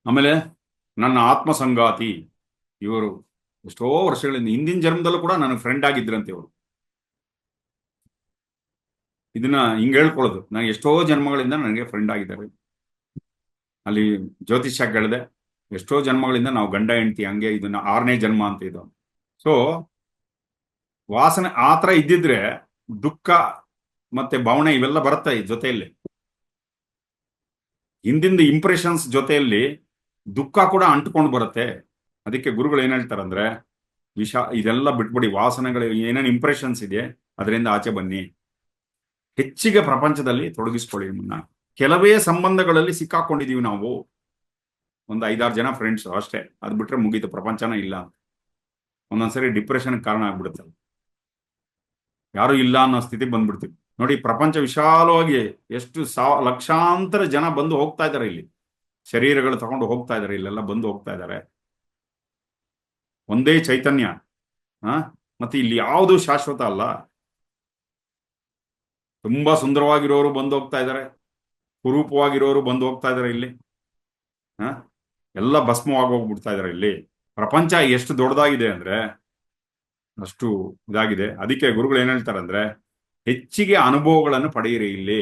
ಆಮೇಲೆ ನನ್ನ ಆತ್ಮ ಸಂಗಾತಿ ಇವರು ಎಷ್ಟೋ ವರ್ಷಗಳಿಂದ, ಹಿಂದಿನ ಜನ್ಮದಲ್ಲೂ ಕೂಡ ನನಗೆ ಫ್ರೆಂಡ್ ಆಗಿದ್ರಂತೆ ಇವರು. ಇದನ್ನ ಹಿಂಗೆ ಹೇಳ್ಕೊಳ್ಳೋದು, ನಾನು ಎಷ್ಟೋ ಜನ್ಮಗಳಿಂದ ನನಗೆ ಫ್ರೆಂಡ್ ಆಗಿದ್ದಾರೆ. ಅಲ್ಲಿ ಜ್ಯೋತಿಷ್ಯ ಕೇಳಿದೆ, ಎಷ್ಟೋ ಜನ್ಮಗಳಿಂದ ನಾವು ಗಂಡ ಹೆಂಡತಿ, ಹಂಗೆ ಇದನ್ನ 6ನೇ ಜನ್ಮ ಅಂತ ಇದು. ಸೊ ವಾಸನೆ ಆತರ ಇದ್ದಿದ್ರೆ ದುಃಖ ಮತ್ತೆ ಭಾವನೆ ಇವೆಲ್ಲ ಬರುತ್ತೆ ಈ ಜೊತೆಯಲ್ಲಿ. ಹಿಂದಿಂದ ಇಂಪ್ರೆಷನ್ಸ್ ಜೊತೆಯಲ್ಲಿ ದುಃಖ ಕೂಡ ಅಂಟ್ಕೊಂಡು ಬರುತ್ತೆ. ಅದಕ್ಕೆ ಗುರುಗಳು ಏನ್ ಹೇಳ್ತಾರಂದ್ರೆ, ಇದೆಲ್ಲ ಬಿಟ್ಬಿಡಿ, ವಾಸನೆಗಳು ಏನೇನು ಇಂಪ್ರೆಷನ್ಸ್ ಇದೆ ಅದರಿಂದ ಆಚೆ ಬನ್ನಿ, ಹೆಚ್ಚಿಗೆ ಪ್ರಪಂಚದಲ್ಲಿ ತೊಡಗಿಸ್ಕೊಳ್ಳಿ ಮುನ್ನ. ಕೆಲವೇ ಸಂಬಂಧಗಳಲ್ಲಿ ಸಿಕ್ಕಾಕೊಂಡಿದೀವಿ ನಾವು, ಒಂದು 5-6 ಜನ ಫ್ರೆಂಡ್ಸ್ ಅಷ್ಟೇ, ಅದು ಬಿಟ್ರೆ ಮುಗೀತು, ಪ್ರಪಂಚನ ಇಲ್ಲ. ಒಂದೊಂದ್ಸರಿ ಡಿಪ್ರೆಷನ್ ಕಾರಣ ಆಗ್ಬಿಡುತ್ತೆ, ಯಾರು ಇಲ್ಲ ಅನ್ನೋ ಸ್ಥಿತಿ ಬಂದ್ಬಿಡ್ತೀವಿ ನೋಡಿ. ಪ್ರಪಂಚ ವಿಶಾಲವಾಗಿ ಎಷ್ಟು ಲಕ್ಷಾಂತರ ಜನ ಬಂದು ಹೋಗ್ತಾ ಇದ್ದಾರೆ ಇಲ್ಲಿ, ಶರೀರಗಳು ತಗೊಂಡು ಹೋಗ್ತಾ ಇದ್ದಾರೆ, ಇಲ್ಲೆಲ್ಲ ಬಂದು ಹೋಗ್ತಾ ಇದ್ದಾರೆ. ಒಂದೇ ಚೈತನ್ಯ. ಮತ್ತೆ ಇಲ್ಲಿ ಯಾವುದು ಶಾಶ್ವತ ಅಲ್ಲ. ತುಂಬಾ ಸುಂದರವಾಗಿರೋರು ಬಂದು ಹೋಗ್ತಾ ಇದ್ದಾರೆ, ಕುರೂಪವಾಗಿರೋರು ಬಂದು ಹೋಗ್ತಾ ಇದ್ದಾರೆ ಇಲ್ಲಿ. ಎಲ್ಲ ಭಸ್ಮವಾಗಿ ಹೋಗ್ಬಿಡ್ತಾ ಇದ್ದಾರೆ ಇಲ್ಲಿ. ಪ್ರಪಂಚ ಎಷ್ಟು ದೊಡ್ಡದಾಗಿದೆ ಅಂದ್ರೆ ಅಷ್ಟು ಇದಾಗಿದೆ. ಅದಕ್ಕೆ ಗುರುಗಳು ಏನ್ ಹೇಳ್ತಾರೆ ಅಂದ್ರೆ, ಹೆಚ್ಚಿಗೆ ಅನುಭವಗಳನ್ನು ಪಡೆಯಿರಿ ಇಲ್ಲಿ.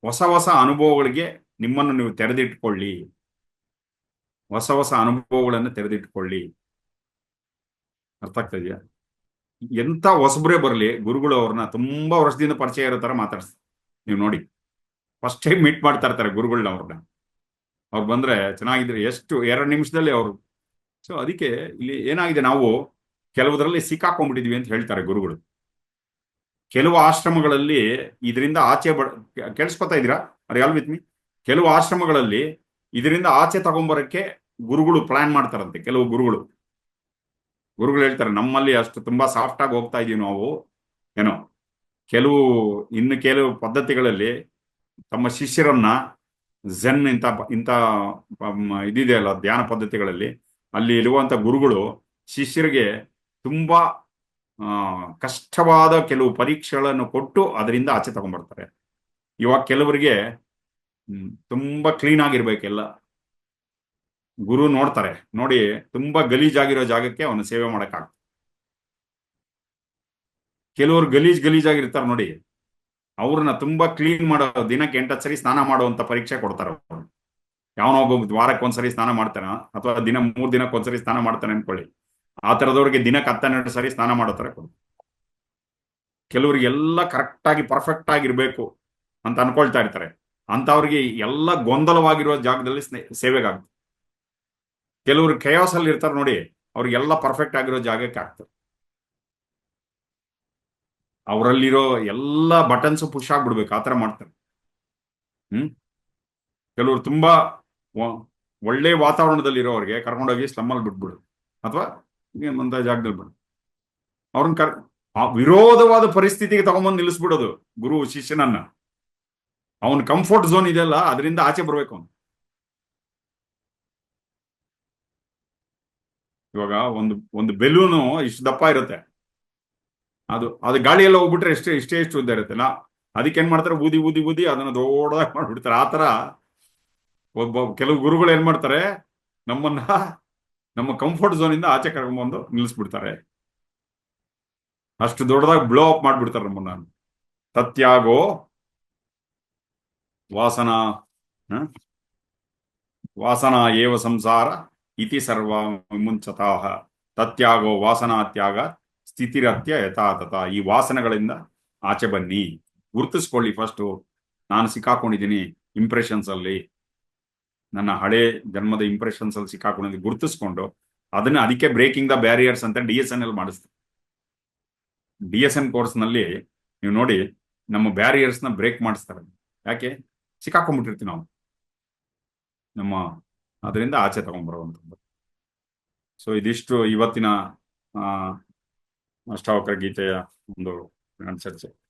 ಹೊಸ ಹೊಸ ಅನುಭವಗಳಿಗೆ ನಿಮ್ಮನ್ನು ನೀವು ತೆರೆದಿಟ್ಕೊಳ್ಳಿ, ಹೊಸ ಹೊಸ ಅನುಭವಗಳನ್ನು ತೆರೆದಿಟ್ಕೊಳ್ಳಿ. ಅರ್ಥ ಆಗ್ತಾ ಇದೆಯಾ? ಎಂತ ಹೊಸಬ್ರೇ ಬರಲಿ, ಗುರುಗಳು ಅವ್ರನ್ನ ತುಂಬಾ ವರ್ಷದಿಂದ ಪರಿಚಯ ಇರೋ ತರ ಮಾತಾಡ್ಸ್ತಾರೆ. ನೀವು ನೋಡಿ, ಫಸ್ಟ್ ಟೈಮ್ ಮೀಟ್ ಮಾಡ್ತಾ ಇರ್ತಾರೆ ಗುರುಗಳನ್ನ. ಅವ್ರು ಬಂದ್ರೆ ಚೆನ್ನಾಗಿದ್ರೆ ಎಷ್ಟು 2 ನಿಮಿಷದಲ್ಲಿ ಅವರು. ಸೊ ಅದಕ್ಕೆ ಇಲ್ಲಿ ಏನಾಗಿದೆ, ನಾವು ಕೆಲವುದರಲ್ಲಿ ಸಿಕ್ಕಾಕೊಂಡ್ಬಿಟ್ಟಿದ್ವಿ ಅಂತ ಹೇಳ್ತಾರೆ ಗುರುಗಳು. ಕೆಲವು ಆಶ್ರಮಗಳಲ್ಲಿ ಇದರಿಂದ ಆಚೆ ಕೇಳಿಸ್ಕೊತಾ ಇದ್ದೀರಾ? ಅರ್ ಯಾಲ್ ವಿತ್ ಮೀ? ಕೆಲವು ಆಶ್ರಮಗಳಲ್ಲಿ ಇದರಿಂದ ಆಚೆ ತಗೊಂಬರಕ್ಕೆ ಗುರುಗಳು ಪ್ಲಾನ್ ಮಾಡ್ತಾರಂತೆ. ಕೆಲವು ಗುರುಗಳು ಹೇಳ್ತಾರೆ, ನಮ್ಮಲ್ಲಿ ಅಷ್ಟು ತುಂಬಾ ಸಾಫ್ಟ್ ಆಗಿ ಹೋಗ್ತಾ ಇದೀವಿ ನಾವು, ಏನೋ ಕೆಲವು ಪದ್ಧತಿಗಳಲ್ಲಿ ತಮ್ಮ ಶಿಷ್ಯರನ್ನ ಝೆನ್ ಇಂಥ ಇದಿದೆ ಅಲ್ಲ, ಧ್ಯಾನ ಪದ್ಧತಿಗಳಲ್ಲಿ ಅಲ್ಲಿ ಇರುವಂತ ಗುರುಗಳು ಶಿಷ್ಯರಿಗೆ ತುಂಬಾ ಕಷ್ಟವಾದ ಕೆಲವು ಪರೀಕ್ಷೆಗಳನ್ನು ಕೊಟ್ಟು ಅದರಿಂದ ಆಚೆ ತಗೊಂಡ್ಬರ್ತಾರೆ. ಇವಾಗ ಕೆಲವರಿಗೆ ತುಂಬಾ ಕ್ಲೀನ್ ಆಗಿರ್ಬೇಕೆಲ್ಲ, ಗುರು ನೋಡ್ತಾರೆ, ನೋಡಿ ತುಂಬಾ ಗಲೀಜಾಗಿರೋ ಜಾಗಕ್ಕೆ ಅವನು ಸೇವೆ ಮಾಡಕ್ಕಾಗ್ತದೆ. ಕೆಲವರು ಗಲೀಜಾಗಿರ್ತಾರೆ ನೋಡಿ, ಅವ್ರನ್ನ ತುಂಬಾ ಕ್ಲೀನ್ ಮಾಡೋ, ದಿನಕ್ಕೆ 8 ಸರಿ ಸ್ನಾನ ಮಾಡುವಂತ ಪರೀಕ್ಷೆ ಕೊಡ್ತಾರೆ. ಯಾವನೊಬ್ಬ ವಾರಕ್ಕೆ ಒಂದ್ಸರಿ ಸ್ನಾನ ಮಾಡ್ತಾನೆ, ಅಥವಾ 3 ದಿನಕ್ಕೆ ಒಂದ್ಸರಿ ಸ್ನಾನ ಮಾಡ್ತಾನೆ ಅನ್ಕೊಳ್ಳಿ, ಆ ತರದವ್ರಿಗೆ ದಿನಕ್ಕೆ 12 ಸರಿ ಸ್ನಾನ ಮಾಡೋ ತರ ಕೊಡು. ಕೆಲವ್ರಿಗೆ ಎಲ್ಲ ಕರೆಕ್ಟ್ ಆಗಿ ಪರ್ಫೆಕ್ಟ್ ಆಗಿರ್ಬೇಕು ಅಂತ ಅನ್ಕೊಳ್ತಾ ಇರ್ತಾರೆ, ಅಂತವ್ರಿಗೆ ಎಲ್ಲ ಗೊಂದಲವಾಗಿರೋ ಜಾಗದಲ್ಲಿ ಸೇವೆಗಾಗ್ತದೆ. ಕೆಲವರು ಕೆಯಾಸ್ ಅಲ್ಲಿ ಇರ್ತಾರೆ ನೋಡಿ, ಅವ್ರಿಗೆಲ್ಲ ಪರ್ಫೆಕ್ಟ್ ಆಗಿರೋ ಜಾಗಕ್ಕೆ ಆಗ್ತದೆ. ಅವರಲ್ಲಿರೋ ಎಲ್ಲ ಬಟನ್ಸ್ ಪುಷ್ ಆಗ್ಬಿಡ್ಬೇಕು, ಆತರ ಮಾಡ್ತಾರೆ. ಹ್ಮ್ ಕೆಲವರು ತುಂಬಾ ಒ- ಒಳ್ಳೆ ವಾತಾವರಣದಲ್ಲಿ ಇರೋರಿಗೆ ಕರ್ಕೊಂಡೋಗಿ ಸ್ಲಮ್ಮಲ್ಲಿ ಬಿಟ್ಬಿಡು, ಅಥವಾ ಒಂದ ಜಾಗದಲ್ಲಿ ಬಿಡು. ಅವ್ರನ್ನ ಆ ವಿರೋಧವಾದ ಪರಿಸ್ಥಿತಿಗೆ ತಗೊಂಬಂದು ನಿಲ್ಲಿಸ್ಬಿಡೋದು ಗುರು ಶಿಷ್ಯನನ್ನ. ಅವನ್ ಕಂಫರ್ಟ್ ಝೋನ್ ಇದೆಯಲ್ಲ, ಅದರಿಂದ ಆಚೆ ಬರ್ಬೇಕು ಅವನು. ಇವಾಗ ಒಂದು ಬೆಲೂನು ಇಷ್ಟು ದಪ್ಪ ಇರುತ್ತೆ, ಅದು ಗಾಳಿಯೆಲ್ಲ ಹೋಗ್ಬಿಟ್ರೆ ಇಷ್ಟೇ ಉದ್ದ ಇರುತ್ತೆ. ಅದಕ್ಕೆ ಏನ್ ಮಾಡ್ತಾರೆ, ಊದಿ ಊದಿ ಊದಿ ಅದನ್ನ ದೊಡ್ಡದಾಗಿ ಮಾಡ್ಬಿಡ್ತಾರೆ. ಆತರ ಕೆಲವು ಗುರುಗಳು ಏನ್ ಮಾಡ್ತಾರೆ, ನಮ್ಮನ್ನ ನಮ್ಮ ಕಂಫರ್ಟ್ ಝೋನ್ ಇಂದ ಆಚೆ ಕರ್ಕೊಂಡ್ಬಂದು ನಿಲ್ಲಿಸ್ಬಿಡ್ತಾರೆ. ಅಷ್ಟು ದೊಡ್ಡದಾಗಿ ಬ್ಲೋ ಅಪ್ ಮಾಡ್ಬಿಡ್ತಾರೆ ನಮ್ಮನ್ನ. ತತ್ಯಾಗೋ ವಾಸನಾ ಹ? ವಾಸನಾ ಏವ ಸಂಸಾರ ಇತಿ ಸರ್ವ ವಿಮುಂಚತಾಹ. ತತ್ಯಾಗೋ ವಾಸನಾ ತ್ಯಾಗ ಸ್ಥಿತಿರತ್ಯ ಯಥಾತಥ. ಈ ವಾಸನೆಗಳಿಂದ ಆಚೆ ಬನ್ನಿ. ಗುರುತಿಸ್ಕೊಳ್ಳಿ ಫಸ್ಟ್, ನಾನು ಸಿಕ್ಕಾಕೊಂಡಿದ್ದೀನಿ ಇಂಪ್ರೆಷನ್ಸ್ ಅಲ್ಲಿ, ನನ್ನ ಹಳೆ ಜನ್ಮದ ಇಂಪ್ರೆಷನ್ಸ್ ಅಲ್ಲಿ ಸಿಕ್ಕಾಕೊಂಡಿದ್ದೀನಿ, ಗುರುತಿಸ್ಕೊಂಡು ಅದಕ್ಕೆ ಬ್ರೇಕಿಂಗ್ ದ ಬ್ಯಾರಿಯರ್ಸ್ ಅಂತ DSN ಅಲ್ಲಿ ಮಾಡಿಸ್ತಾರೆ. DSN ಕೋರ್ಸ್ ನಲ್ಲಿ ನೀವು ನೋಡಿ, ನಮ್ಮ ಬ್ಯಾರಿಯರ್ಸ್ ನ ಬ್ರೇಕ್ ಮಾಡಿಸ್ತಾರೆ. ಯಾಕೆ? ಸಿಕ್ಕಾಕೊಂಡ್ಬಿಟ್ಟಿರ್ತೀವಿ ನಾವು, ನಮ್ಮ ಅದರಿಂದ ಆಚೆ ತಗೊಂಡ್ಬರುವಂಥದ್ದು. ಸೊ ಇದಿಷ್ಟು ಇವತ್ತಿನ ಆ ಅಷ್ಟಾವಕ್ರ ಗೀತೆಯ ಒಂದು ಚರ್ಚೆ.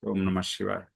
ಓಂ ನಮಃ ಶಿವಾಯ.